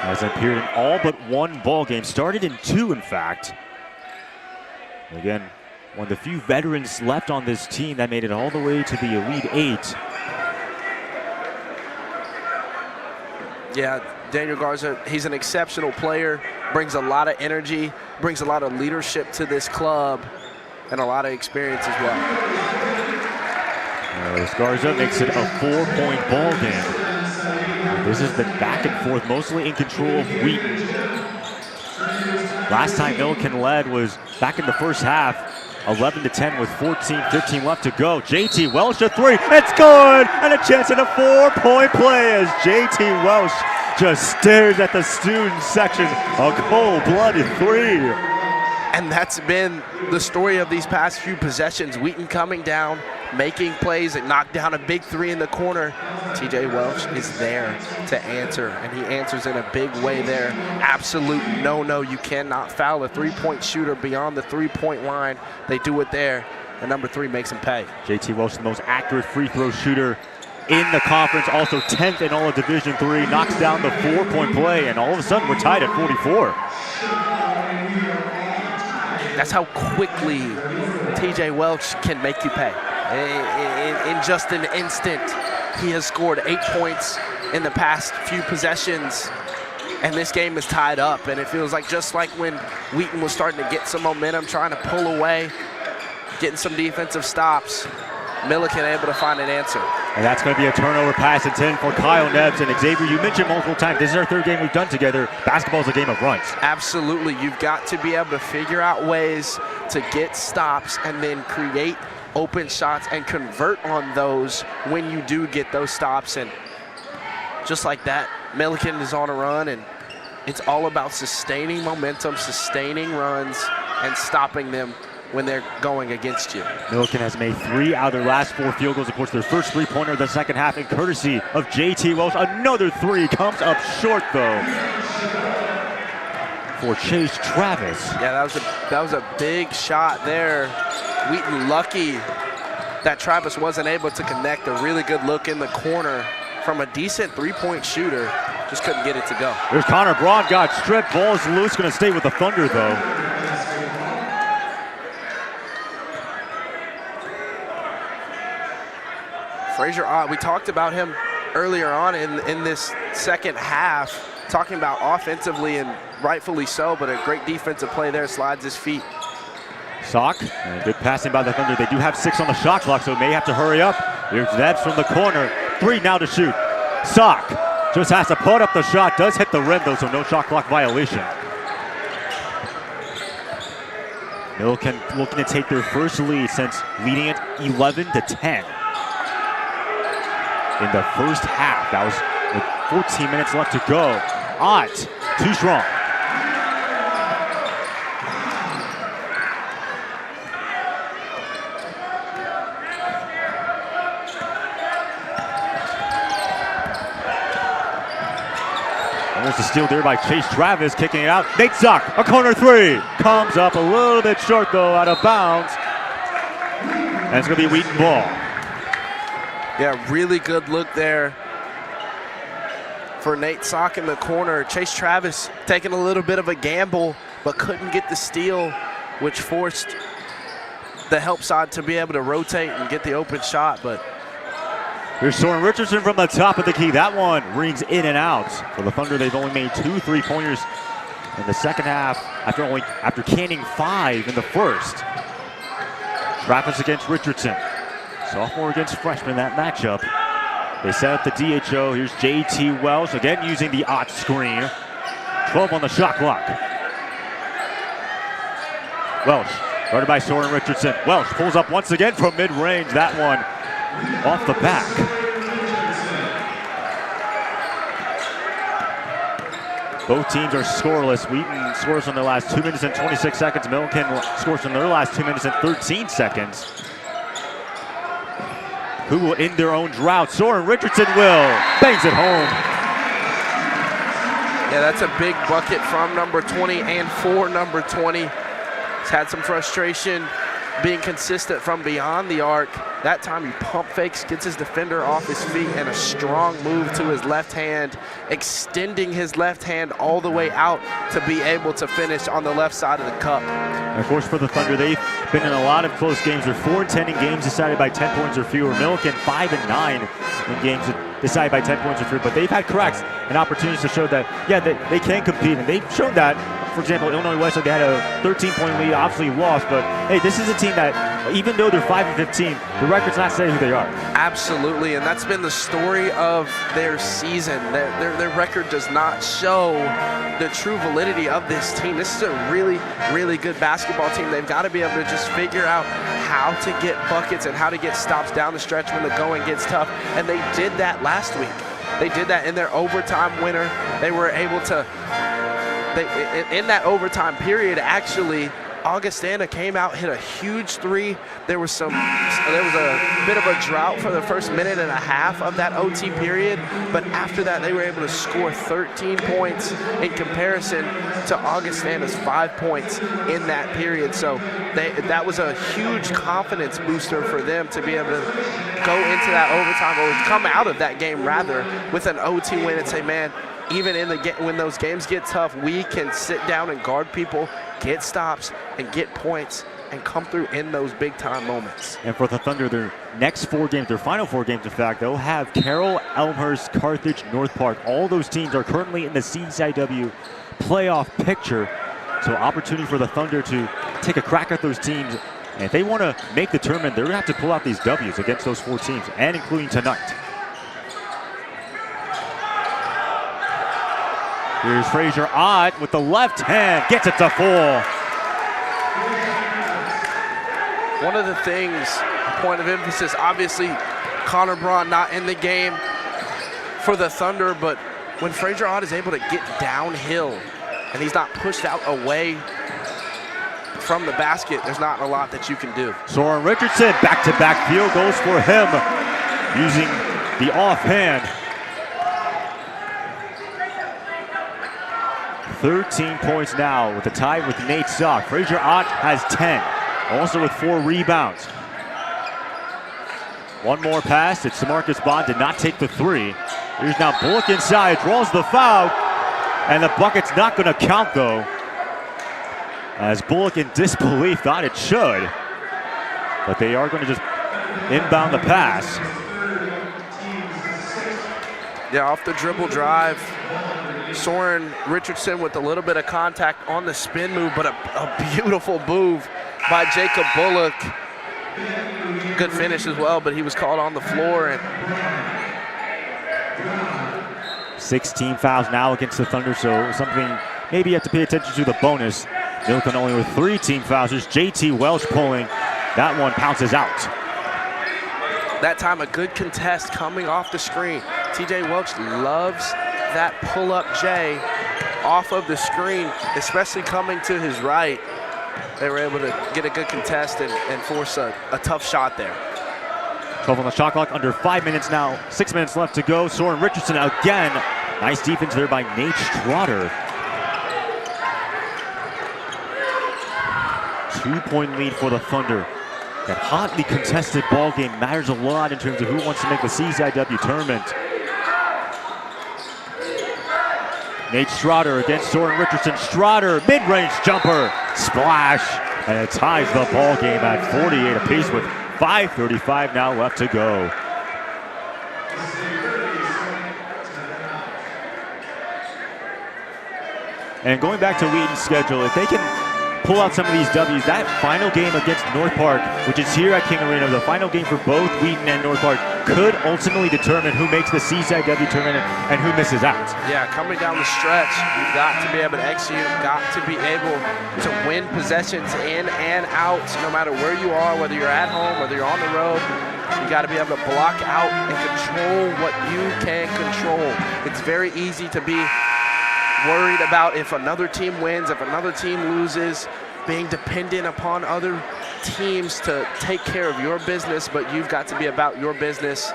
Has appeared in all but one ball game, started in 2 in fact. Again, one of the few veterans left on this team that made it all the way to the Elite 8. Yeah, Daniel Garza, he's an exceptional player, brings a lot of energy, brings a lot of leadership to this club, and a lot of experience as well. Garza makes it a 4-point ball game. This has been back and forth, mostly in control of Wheaton. Last time Millikin led was back in the first half, 11-10 with 14-15 left to go. JT Welsh a 3, it's good! And a chance at a 4-point play as JT Welsh just stares at the student section. A cold-blooded 3. And that's been the story of these past few possessions. Wheaton coming down, making plays, and knocked down a big 3 in the corner. TJ Welsh is there to answer, and he answers in a big way there. Absolute no-no. You cannot foul a 3-point shooter beyond the 3-point line. They do it there, and number 3 makes him pay. JT Welsh, the most accurate free throw shooter in the conference, also 10th in all of Division III, knocks down the 4-point play, and all of a sudden we're tied at 44. That's how quickly TJ Welsh can make you pay. In just an instant, he has scored 8 points in the past few possessions, and this game is tied up. And it feels like just like when Wheaton was starting to get some momentum, trying to pull away, getting some defensive stops, Millikin able to find an answer. And that's going to be a turnover pass. It's in for Kyle Nebbs. And Xavier, you mentioned multiple times, this is our 3rd game we've done together. Basketball is a game of runs. Absolutely. You've got to be able to figure out ways to get stops and then create open shots and convert on those when you do get those stops. And just like that, Millikin is on a run, and it's all about sustaining momentum, sustaining runs, and stopping them when they're going against you. Millikin has made 3 out of their last 4 field goals. Of course, their first 3-pointer of the second half, and courtesy of JT Welsh. Another 3 comes up short, though, for Chase Travis. Yeah, that was a big shot there. Wheaton lucky that Travis wasn't able to connect. A really good look in the corner from a decent 3-point shooter. Just couldn't get it to go. There's Connor Braun, got stripped. Ball's loose, going to stay with the Thunder, though. Frazier, we talked about him earlier on in this second half, talking about offensively, and rightfully so, but a great defensive play there, slides his feet. Sock, and good passing by the Thunder. They do have 6 on the shot clock, so may have to hurry up. Here's Nebbs from the corner. 3 now to shoot. Sock just has to put up the shot. Does hit the rim, though, so no shot clock violation. Millikin looking to take their first lead since leading it 11-10. In the first half. That was with 14 minutes left to go. Ott, too strong. Almost a steal there by Chase Travis, kicking it out. Nate Zock, a corner 3. Comes up a little bit short, though, out of bounds. And it's going to be Wheaton ball. Yeah, really good look there for Nate Sock in the corner. Chase Travis taking a little bit of a gamble, but couldn't get the steal, which forced the help side to be able to rotate and get the open shot. But Here's Soren Richardson from the top of the key. That one rings in and out. For the Thunder, they've only made 2 3-pointers in the second half after canning 5 in the first. Travis against Richardson. Sophomore against freshman in that matchup. They set up the DHO. Here's JT Welsh again using the odd screen. 12 on the shot clock. Welsh, guarded by Soren Richardson. Welsh pulls up once again from mid-range. That one off the back. Both teams are scoreless. Wheaton scores in their last 2 minutes and 26 seconds. Millikin scores in their last 2 minutes and 13 seconds. Who will end their own drought? Soren Richardson will. Bangs it home. Yeah, that's a big bucket from number 20 and for number 20. He's had some frustration being consistent from beyond the arc. That time he pump fakes, gets his defender off his feet, and a strong move to his left hand, extending his left hand all the way out to be able to finish on the left side of the cup. And of course, for the Thunder, they've been in a lot of close games. They're 4-10 in games decided by 10 points or fewer. Millikin 5-9 in games decided by 10 points or fewer. But they've had cracks and opportunities to show that, yeah, they can compete, and they've shown that. For example, Illinois Wesleyan, they had a 13-point lead, obviously lost, but hey, this is a team that, even though they're 5-15, the record's not saying who they are. Absolutely, and that's been the story of their season. Their record does not show the true validity of this team. This is a really, really good basketball team. They've got to be able to just figure out how to get buckets and how to get stops down the stretch when the going gets tough, and they did that last week. They did that in their overtime winner. They were able to, in that overtime period, actually, Augustana came out, hit a huge three. There was a bit of a drought for the first minute and a half of that OT period, but after that they were able to score 13 points in comparison to Augustana's 5 points in that period. So that was a huge confidence booster for them to be able to go into that overtime, or come out of that game rather, with an OT win and say, man, even when those games get tough, we can sit down and guard people, get stops, and get points, and come through in those big-time moments. And for the Thunder, their next 4 games, their final 4 games, in fact, they'll have Carroll, Elmhurst, Carthage, North Park. All those teams are currently in the CCIW playoff picture. So opportunity for the Thunder to take a crack at those teams. And if they want to make the tournament, they're going to have to pull out these W's against those 4 teams, and including tonight. Here's Frazier Ott with the left hand, gets it to fall. One of the things, point of emphasis, obviously Connor Braun not in the game for the Thunder, but when Frazier Ott is able to get downhill and he's not pushed out away from the basket, there's not a lot that you can do. Soren Richardson, back-to-back field goals for him, using the offhand. 13 points now with the tie with Nate Sock. Frazier Ott has 10, also with 4 rebounds. One more pass. It's Marcus Bond, did not take the 3. Here's now Bullock inside, draws the foul, and the bucket's not going to count though, as Bullock in disbelief thought it should, but they are going to just inbound the pass. Yeah, off the dribble drive, Soren Richardson with a little bit of contact on the spin move, but a beautiful move by Jacob Bullock. Good finish as well, but he was called on the floor. And 16 fouls now against the Thunder, so something maybe you have to pay attention to the bonus. Millikin only with 3 team fouls. There's JT Welsh pulling. That one pounces out. That time a good contest coming off the screen. TJ Welch loves that pull-up J off of the screen, especially coming to his right. They were able to get a good contest and force a tough shot there. 12 on the shot clock, under 5 minutes now. 6 minutes left to go. Soren Richardson again. Nice defense there by Nate Strotter. 2-point lead for the Thunder. That hotly contested ball game matters a lot in terms of who wants to make the CCIW tournament. Nate Strotter against Soren Richardson. Strotter, mid-range jumper, splash, and it ties the ball game at 48 apiece with 5:35 now left to go. And going back to Wheaton's schedule, if they can pull out some of these W's, that final game against North Park, which is here at King Arena, the final game for both Wheaton and North Park, could ultimately determine who makes the CCIW tournament and who misses out. Yeah, coming down the stretch, you've got to be able to execute, got to be able to win possessions in and out, no matter where you are, whether you're at home, whether you're on the road. You got to be able to block out and control what you can control. It's very easy to be worried about if another team wins, if another team loses, being dependent upon other teams to take care of your business, but you've got to be about your business.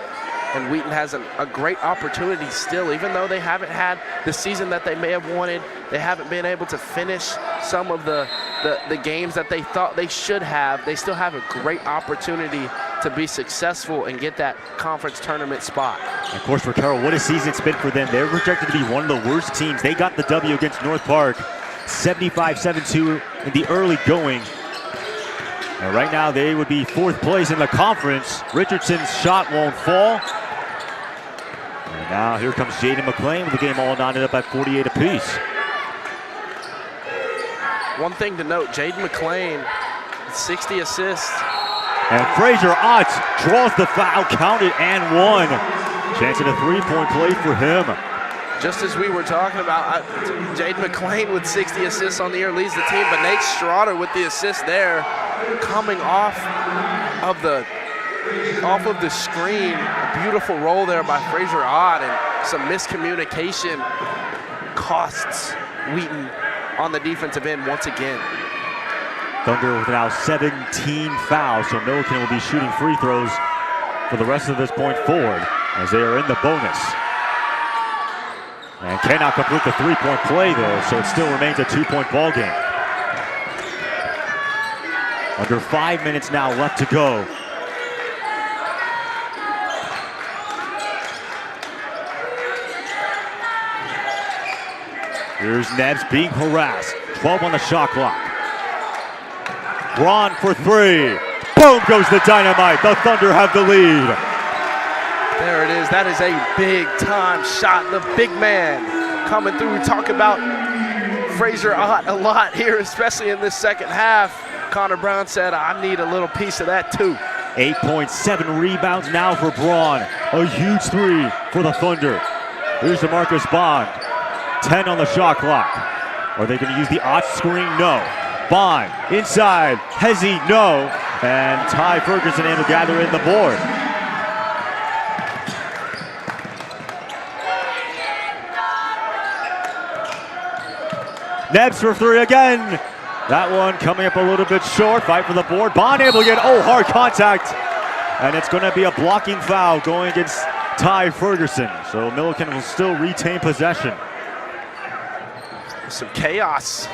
And Wheaton has a great opportunity still, even though they haven't had the season that they may have wanted. They haven't been able to finish some of the games that they thought they should have. They still have a great opportunity to be successful and get that conference tournament spot. Of course, for Carroll, what a season it's been for them. They're projected to be one of the worst teams. They got the W against North Park, 75-72 in the early going. And right now, they would be 4th place in the conference. Richardson's shot won't fall. And now here comes Jaden McLean with the game all knotted up at 48 apiece. One thing to note, Jaden McLean, 60 assists. And Fraser Ott draws the foul, counted and one. Chance at a three-point play for him. Just as we were talking about, Jaden McLean with 60 assists on the year leads the team, but Nate Strader with the assist there, coming off of the screen. A beautiful roll there by Fraser Ott, and some miscommunication costs Wheaton on the defensive end once again. Thunder with now 17 fouls, so Millikin will be shooting free throws for the rest of this point forward as they are in the bonus. And cannot complete the three-point play though, so it still remains a 2-point ball game. Under 5 minutes now left to go. Here's Nebbs being harassed. 12 on the shot clock. Braun for three. Boom goes the dynamite. The Thunder have the lead. There it is. That is a big-time shot. The big man coming through. We talk about Fraser Ott a lot here, especially in this second half. Connor Brown said, I need a little piece of that too. 8.7 rebounds now for Braun. A huge three for the Thunder. Here's DeMarcus Bond. 10 on the shot clock. Are they going to use the Ott screen? No. Bond inside. Hezzy, no. And Ty Ferguson able to gather in the board. Nebbs for three again. That one coming up a little bit short. Fight for the board. Bond able to get, hard contact. And it's going to be a blocking foul going against Ty Ferguson. So Millikin will still retain possession. Some chaos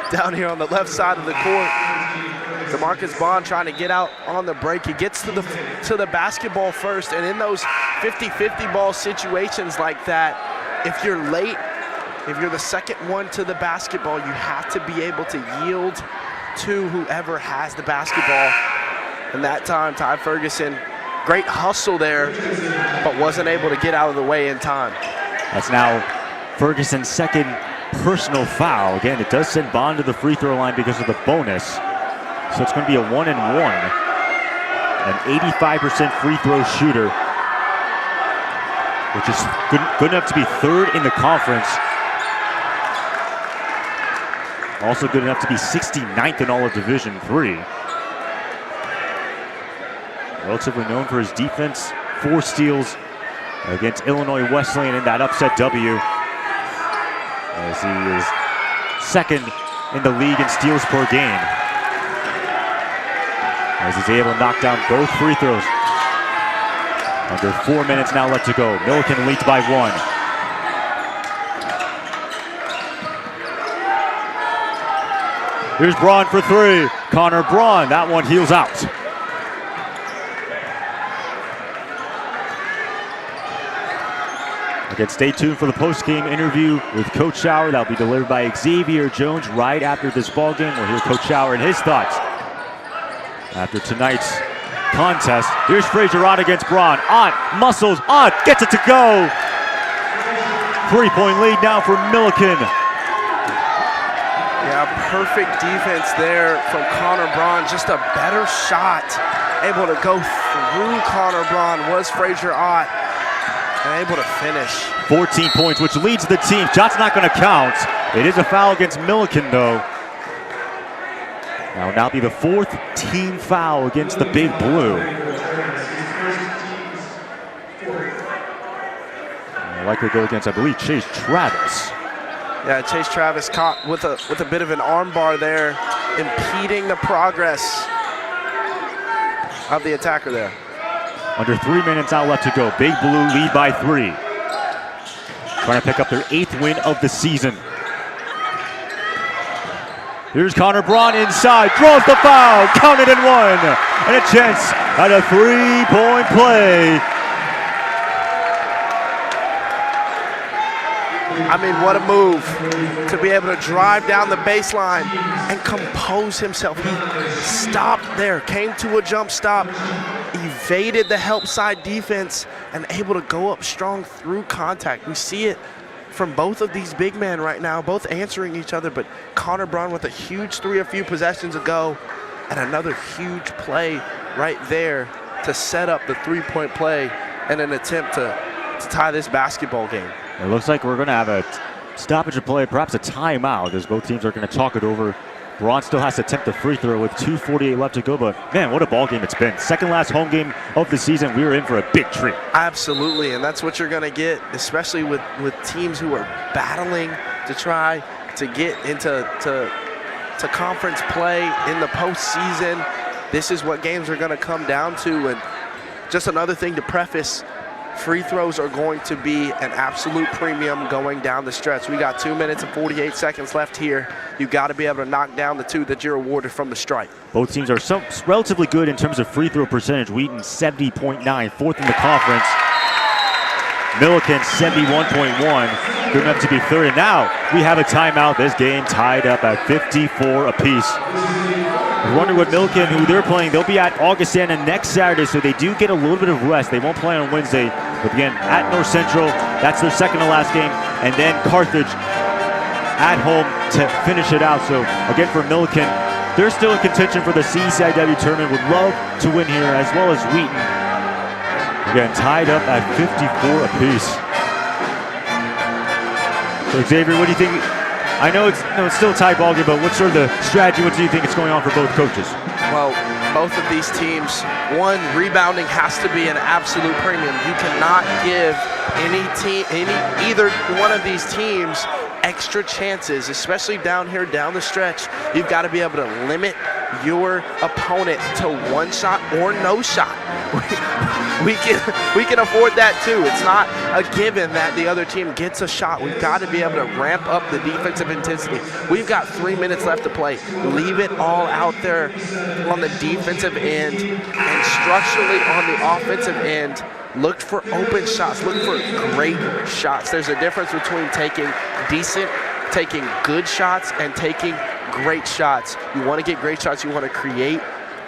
down here on the left side of the court. DeMarcus Bond trying to get out on the break. He gets to the basketball first, and in those 50-50 ball situations like that, if you're late, if you're the second one to the basketball, you have to be able to yield to whoever has the basketball. And that time, Ty Ferguson, great hustle there, but wasn't able to get out of the way in time. That's now Ferguson's second personal foul. Again, it does send Bond to the free throw line because of the bonus. So it's going to be a 1-and-1. An 85% free throw shooter, which is good enough to be third in the conference. Also good enough to be 69th in all of Division III. Relatively known for his defense. 4 steals against Illinois Wesleyan in that upset W, as he is second in the league in steals per game. As he's able to knock down both free throws. Under 4 minutes now left to go. Millikin leads by 1. Here's Braun for three. Connor Braun, that one heels out. Again, stay tuned for the post-game interview with Coach Schauer. That'll be delivered by Xavier Jones right after this ballgame. We'll hear Coach Schauer and his thoughts after tonight's contest. Here's Fraser Ott against Braun. Ott muscles. Ott gets it to go. 3-point lead now for Millikin. Yeah, perfect defense there from Connor Braun. Just a better shot. Able to go through Connor Braun was Frazier Ott. And able to finish. 14 points, which leads the team. Shot's not going to count. It is a foul against Millikin, though. That will now be the 4th team foul against the Big Blue. Likely go against, I believe, Chase Travis. Yeah, Chase Travis caught with a bit of an arm bar there, impeding the progress of the attacker there. Under 3 minutes out left to go. Big Blue lead by 3. Trying to pick up their 8th win of the season. Here's Connor Braun inside, draws the foul, counted and 1. And a chance at a 3-point play. I mean, what a move to be able to drive down the baseline and compose himself. He stopped there, came to a jump stop, evaded the help side defense, and able to go up strong through contact. We see it from both of these big men right now, both answering each other, but Connor Braun with a huge 3 a few possessions ago, and another huge play right there to set up the 3-point play in an attempt to tie this basketball game. It looks like we're going to have a stoppage of play, perhaps a timeout, as both teams are going to talk it over. Braun still has to attempt the free throw with 2:48 left to go, but man, what a ball game it's been. Second last home game of the season. We were in for a big treat. Absolutely, and that's what you're going to get, especially with teams who are battling to try to get into conference play in the postseason. This is what games are going to come down to. And just another thing to preface, free throws are going to be an absolute premium going down the stretch. We got 2 minutes and 48 seconds left here. You got to be able to knock down the 2 that you're awarded from the stripe. Both teams are relatively good in terms of free throw percentage. Wheaton 70.9, 4th in the conference. Millikin 71.1, good enough to be 3rd. And now we have a timeout. This game tied up at 54 apiece. I wonder what Millikin, who they're playing, they'll be at Augustana next Saturday, so they do get a little bit of rest. They won't play on Wednesday, but again, at North Central, that's their second to last game, and then Carthage at home to finish it out. So again, for Millikin, they're still in contention for the CCIW tournament. Would love to win here, as well as Wheaton. Again, tied up at 54 apiece. So Xavier, what do you think? I know it's still a tight ball game, but what's sort of the strategy? What do you think is going on for both coaches? Well, both of these teams, one, rebounding has to be an absolute premium. You cannot give either one of these teams extra chances, especially down here, down the stretch. You've got to be able to limit your opponent to 1 shot or no shot. We can afford that too. It's not a given that the other team gets a shot. We've got to be able to ramp up the defensive intensity. We've got 3 minutes left to play. Leave it all out there on the defensive end, and structurally on the offensive end, look for open shots, look for great shots. There's a difference between taking good shots and taking great shots. You want to get great shots, you want to create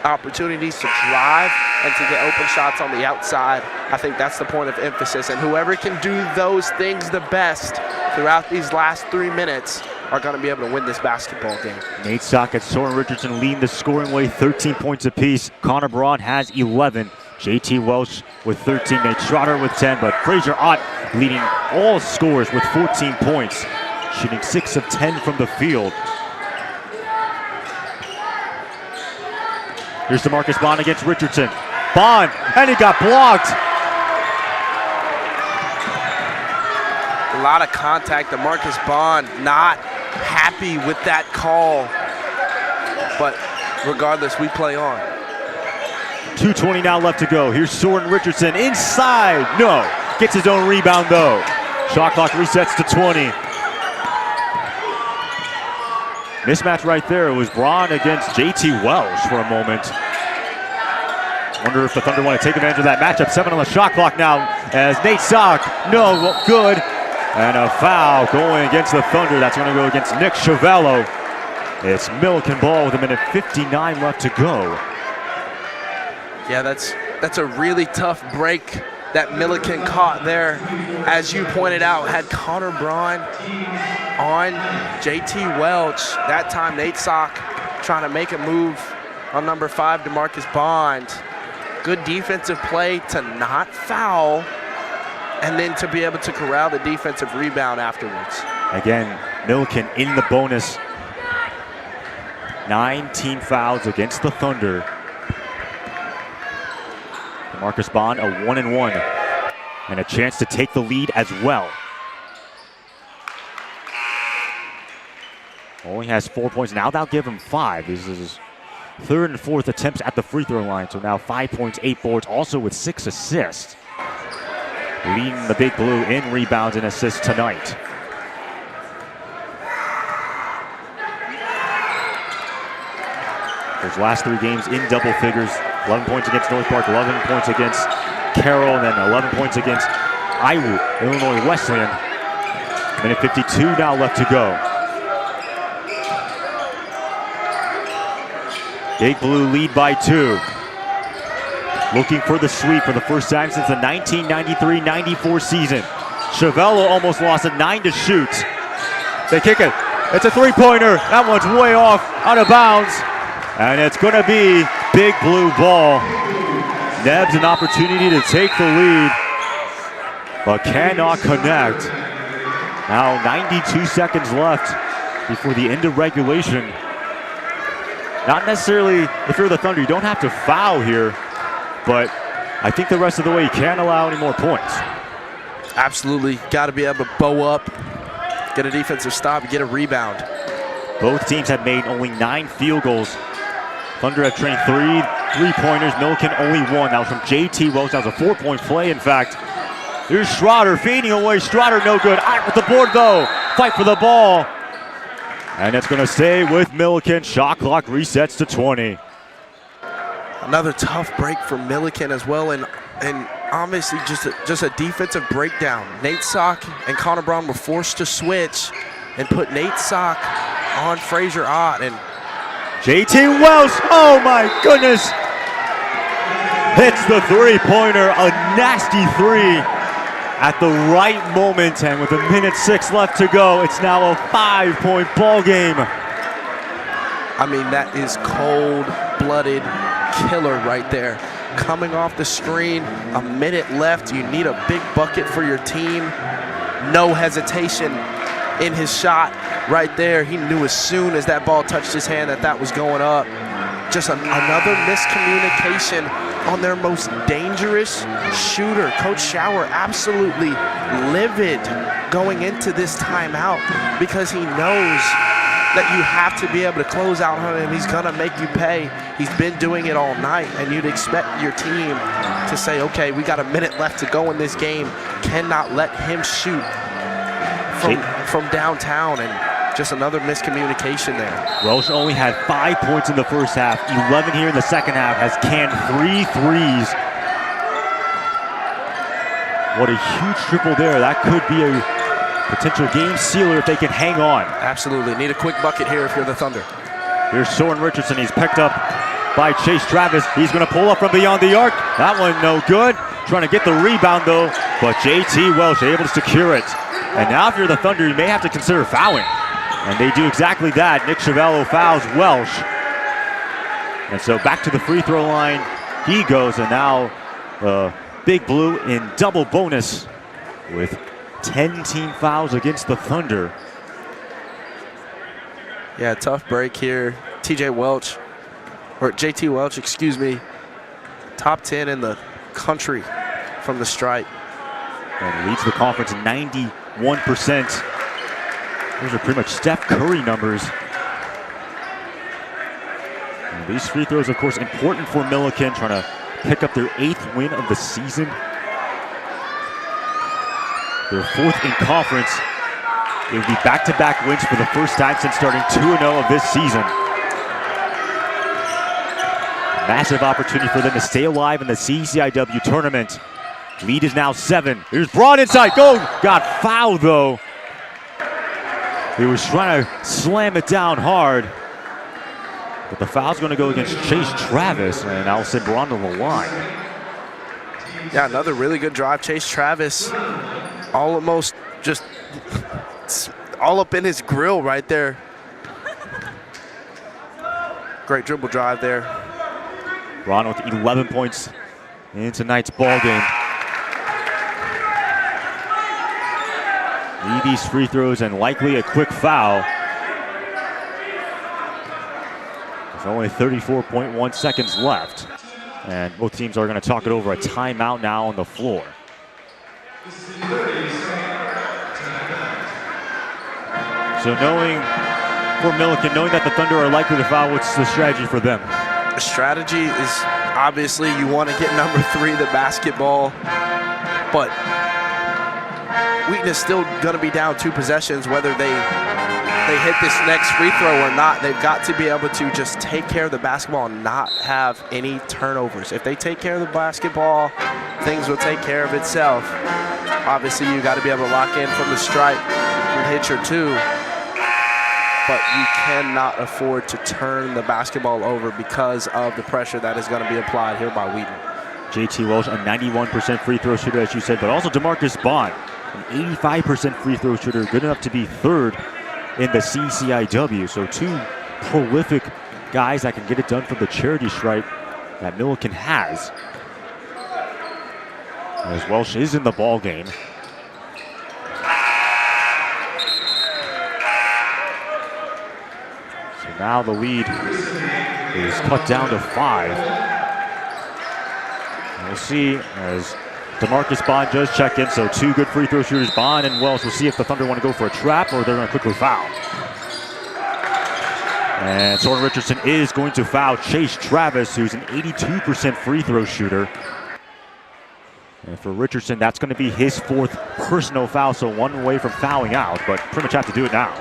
opportunities to drive and to get open shots on the outside. I think that's the point of emphasis, and whoever can do those things the best throughout these last 3 minutes are going to be able to win this basketball game. Nate Sock and Soren Richardson leading the scoring way, 13 points apiece. Connor Braun has 11. JT Welsh with 13, Nate Schroeder with 10, but Frazier Ott leading all scorers with 14 points, shooting 6 of 10 from the field. Here's DeMarcus Bond against Richardson. Bond, and he got blocked. A lot of contact. DeMarcus Bond not happy with that call, but regardless, we play on. 2:20 now left to go. Here's Soren Richardson inside. No, gets his own rebound though. Shot clock resets to 20. Mismatch right there. It was Braun against JT Welsh for a moment. Wonder if the Thunder want to take advantage of that matchup. 7 on the shot clock now as Nate Sock, no good. And a foul going against the Thunder. That's going to go against Nick Chavello. It's Millikin ball with 1:59 left to go. Yeah, that's a really tough break that Millikin caught there, as you pointed out, had Connor Braun on JT Welch. That time, Nate Sock trying to make a move on number 5, DeMarcus Bond. Good defensive play to not foul, and then to be able to corral the defensive rebound afterwards. Again, Millikin in the bonus. 19 fouls against the Thunder. DeMarcus Bond, a 1-and-1, and a chance to take the lead as well. Only has 4 points. Now they'll give him 5. This is his 3rd and 4th attempts at the free throw line. So now 5 points, 8 boards, also with 6 assists. Leading the Big Blue in rebounds and assists tonight. Those last 3 games in double figures. 11 points against North Park, 11 points against Carroll, and then 11 points against Illinois Wesleyan. Minute 52 now left to go. Big Blue lead by 2. Looking for the sweep for the first time since the 1993-94 season. Chavello almost lost a 9 to shoot. They kick it. It's a 3-pointer. That one's way off, out of bounds. And it's going to be Big Blue ball. Nebs an opportunity to take the lead, but cannot connect. Now 92 seconds left before the end of regulation. Not necessarily, if you're the Thunder, you don't have to foul here, but I think the rest of the way you can't allow any more points. Absolutely, got to be able to bow up, get a defensive stop, get a rebound. Both teams have made only 9 field goals. Thunder have trained 3 3-pointers, Millikin only 1. That was from JT Welch. That was a 4-point play, in fact. Here's Schroeder feeding away. Schroeder no good. Out with the board though. Fight for the ball. And it's going to stay with Millikin. Shot clock resets to 20. Another tough break for Millikin as well, and obviously just a defensive breakdown. Nate Sock and Connor Braun were forced to switch and put Nate Sock on Frazier Ott, and JT Welch, oh my goodness. Hits the 3-pointer, a nasty 3 at the right moment, and with a minute 6 left to go, it's now a 5-point ball game. I mean, that is cold-blooded killer right there. Coming off the screen, a minute left, you need a big bucket for your team. No hesitation in his shot right there. He knew as soon as that ball touched his hand that was going up. Just another miscommunication on their most dangerous shooter. Coach Schauer absolutely livid going into this timeout because he knows that you have to be able to close out on him. He's gonna make you pay. He's been doing it all night, and you'd expect your team to say, okay, we got a minute left to go in this game. Cannot let him shoot from downtown, and just another miscommunication there. Welch only had 5 points in the first half, 11 here in the second half, has canned 3 threes. What a huge triple there. That could be a potential game sealer if they can hang on. Absolutely, need a quick bucket here if you're the Thunder. Here's Soren Richardson, he's picked up by Chase Travis. He's gonna pull up from beyond the arc. That one no good. Trying to get the rebound though, but JT Welch able to secure it. And now if you're the Thunder, you may have to consider fouling. And they do exactly that. Nick Chavello fouls Welch. And so back to the free throw line he goes, and now Big Blue in double bonus with 10 team fouls against the Thunder. Yeah, tough break here. JT Welch, excuse me, top 10 in the country from the stripe. And leads the conference 91%. Those are pretty much Steph Curry numbers. And these free throws, of course, important for Millikin, trying to pick up their 8th win of the season. Their 4th in conference. It would be back-to-back wins for the first time since starting 2-0 of this season. Massive opportunity for them to stay alive in the CCIW tournament. Lead is now 7. Here's Braun inside. Go! Got fouled though. He was trying to slam it down hard. But the foul's going to go against Chase Travis, and I'll send Braun to the line. Yeah, another really good drive. Chase Travis almost just all up in his grill right there. Great dribble drive there. Ron with 11 points in tonight's ball game. Need these free throws and likely a quick foul. There's only 34.1 seconds left. And both teams are going to talk it over. A timeout now on the floor. So knowing for Millikin, knowing that the Thunder are likely to foul, what's the strategy for them? The strategy is obviously you want to get number 3, the basketball, but Wheaton is still going to be down 2 possessions, whether they hit this next free throw or not. They've got to be able to just take care of the basketball and not have any turnovers. If they take care of the basketball, things will take care of itself. Obviously, you got to be able to lock in from the stripe and hit your 2. But you cannot afford to turn the basketball over because of the pressure that is going to be applied here by Wheaton. JT Welsh, a 91% free throw shooter, as you said, but also DeMarcus Bond, an 85% free throw shooter, good enough to be 3rd in the CCIW. So 2 prolific guys that can get it done from the charity stripe that Millikin has. As Welsh is in the ball game. So now the lead is cut down to 5. And we'll see as DeMarcus Bond does check in, so 2 good free throw shooters, Bond and Welsh. We'll see if the Thunder want to go for a trap or they're going to quickly foul. And Soren Richardson is going to foul Chase Travis, who's an 82% free throw shooter. And for Richardson, that's going to be his 4th personal foul, so 1 away from fouling out, but pretty much have to do it now.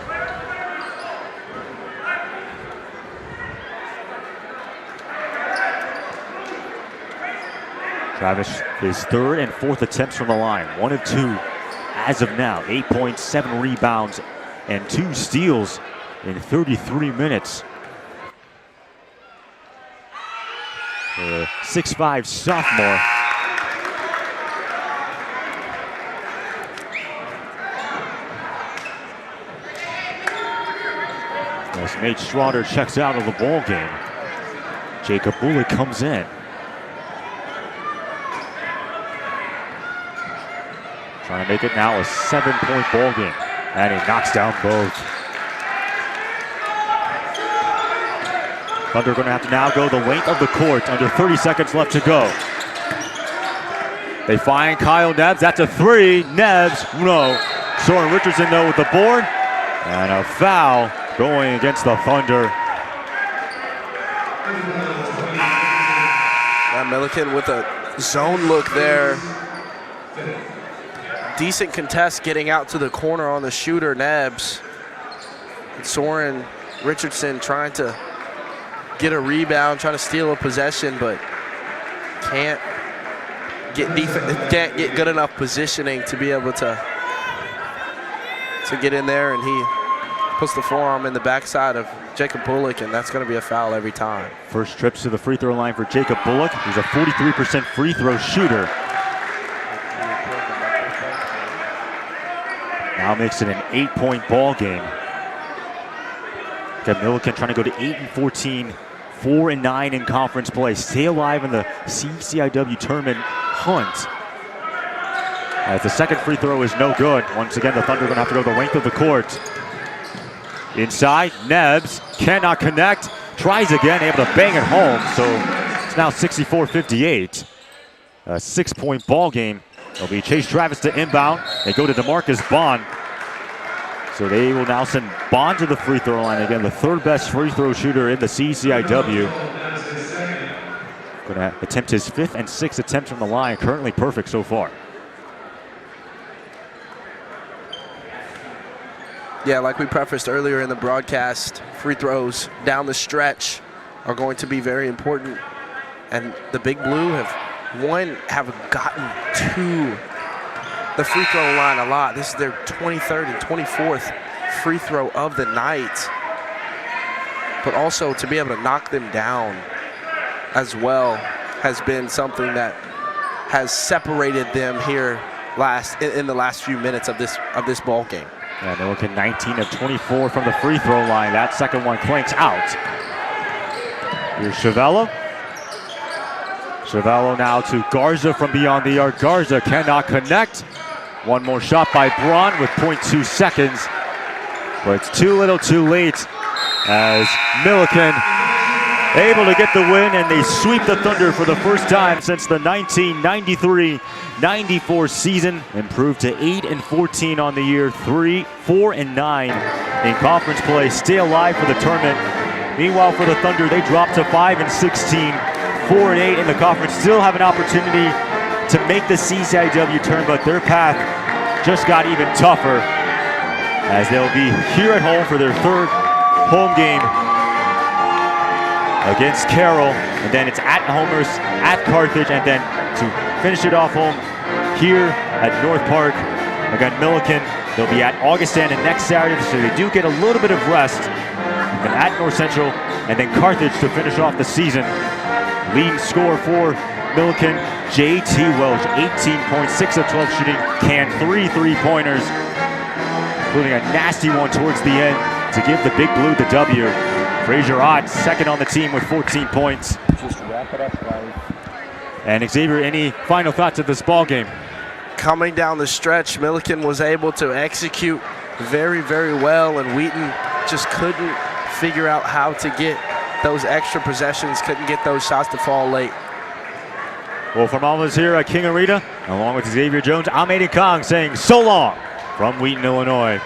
Travis, his 3rd and 4th attempts from the line. 1 of 2 as of now. 8 points, 7 rebounds, and 2 steals in 33 minutes. The 6'5" sophomore. As Nate Schroeder checks out of the ball game. Jacob Bullock comes in. Trying to make it now a 7-point ball game. And he knocks down both. Thunder going to have to now go the length of the court. Under 30 seconds left to go. They find Kyle Nebbs. That's a 3. Nebbs, no. Soren Richardson, though, with the board. And a foul going against the Thunder. Now Millikin with a zone look there. Decent contest getting out to the corner on the shooter, Nebbs. And Soren Richardson trying to get a rebound, trying to steal a possession, but can't get good enough positioning to be able to get in there, and he puts the forearm in the backside of Jacob Bullock, and that's going to be a foul every time. First trips to the free throw line for Jacob Bullock. He's a 43% free throw shooter. Now makes it an 8-point ball game. Got Millikin trying to go to 8-14, 4-9 in conference play. Stay alive in the CCIW tournament hunt. As the second free throw is no good. Once again, the Thunder are going to have to go the length of the court. Inside, Nebbs cannot connect. Tries again, able to bang it home. So it's now 64-58. A 6-point ball game. It'll be Chase Travis to inbound. They go to DeMarcus Bond. So they will now send Bond to the free throw line again, the 3rd best free throw shooter in the CCIW. Going to attempt his 5th and 6th attempts from the line, currently perfect so far. Yeah, like we prefaced earlier in the broadcast, free throws down the stretch are going to be very important. And the Big Blue have gotten to the free throw line a lot. This is their 23rd and 24th free throw of the night. But also to be able to knock them down as well has been something that has separated them here in the last few minutes of this ball game. Yeah, Millikin 19 of 24 from the free throw line. That second one clinks out. Here's Chavello. Chavello now to Garza from beyond the arc. Garza cannot connect. One more shot by Braun with 0.2 seconds. But it's too little too late as Millikin able to get the win, and they sweep the Thunder for the first time since the 1993-94 season, improved to 8-14 on the year, 4-9 in conference play, stay alive for the tournament. Meanwhile, for the Thunder, they dropped to 5-16, 4-8 in the conference, still have an opportunity to make the CCIW turn, but their path just got even tougher as they'll be here at home for their third home game against Carroll, and then it's at Homers, at Carthage, and then to finish it off home here at North Park. Again, Millikin, they'll be at Augustana next Saturday, so they do get a little bit of rest. And then at North Central, and then Carthage to finish off the season. Leading scorer for Millikin, J.T. Welch, 18 points, 6 of 12 shooting, can 3 3-pointers, including a nasty one towards the end to give the Big Blue the W. Frazier Ott, second on the team with 14 points. Just wrap it up, guys. And Xavier, any final thoughts of this ball game? Coming down the stretch, Millikin was able to execute very, very well, and Wheaton just couldn't figure out how to get those extra possessions, couldn't get those shots to fall late. Well, from all of us here at King Arena, along with Xavier Jones, I'm Aiden Kong saying so long from Wheaton, Illinois.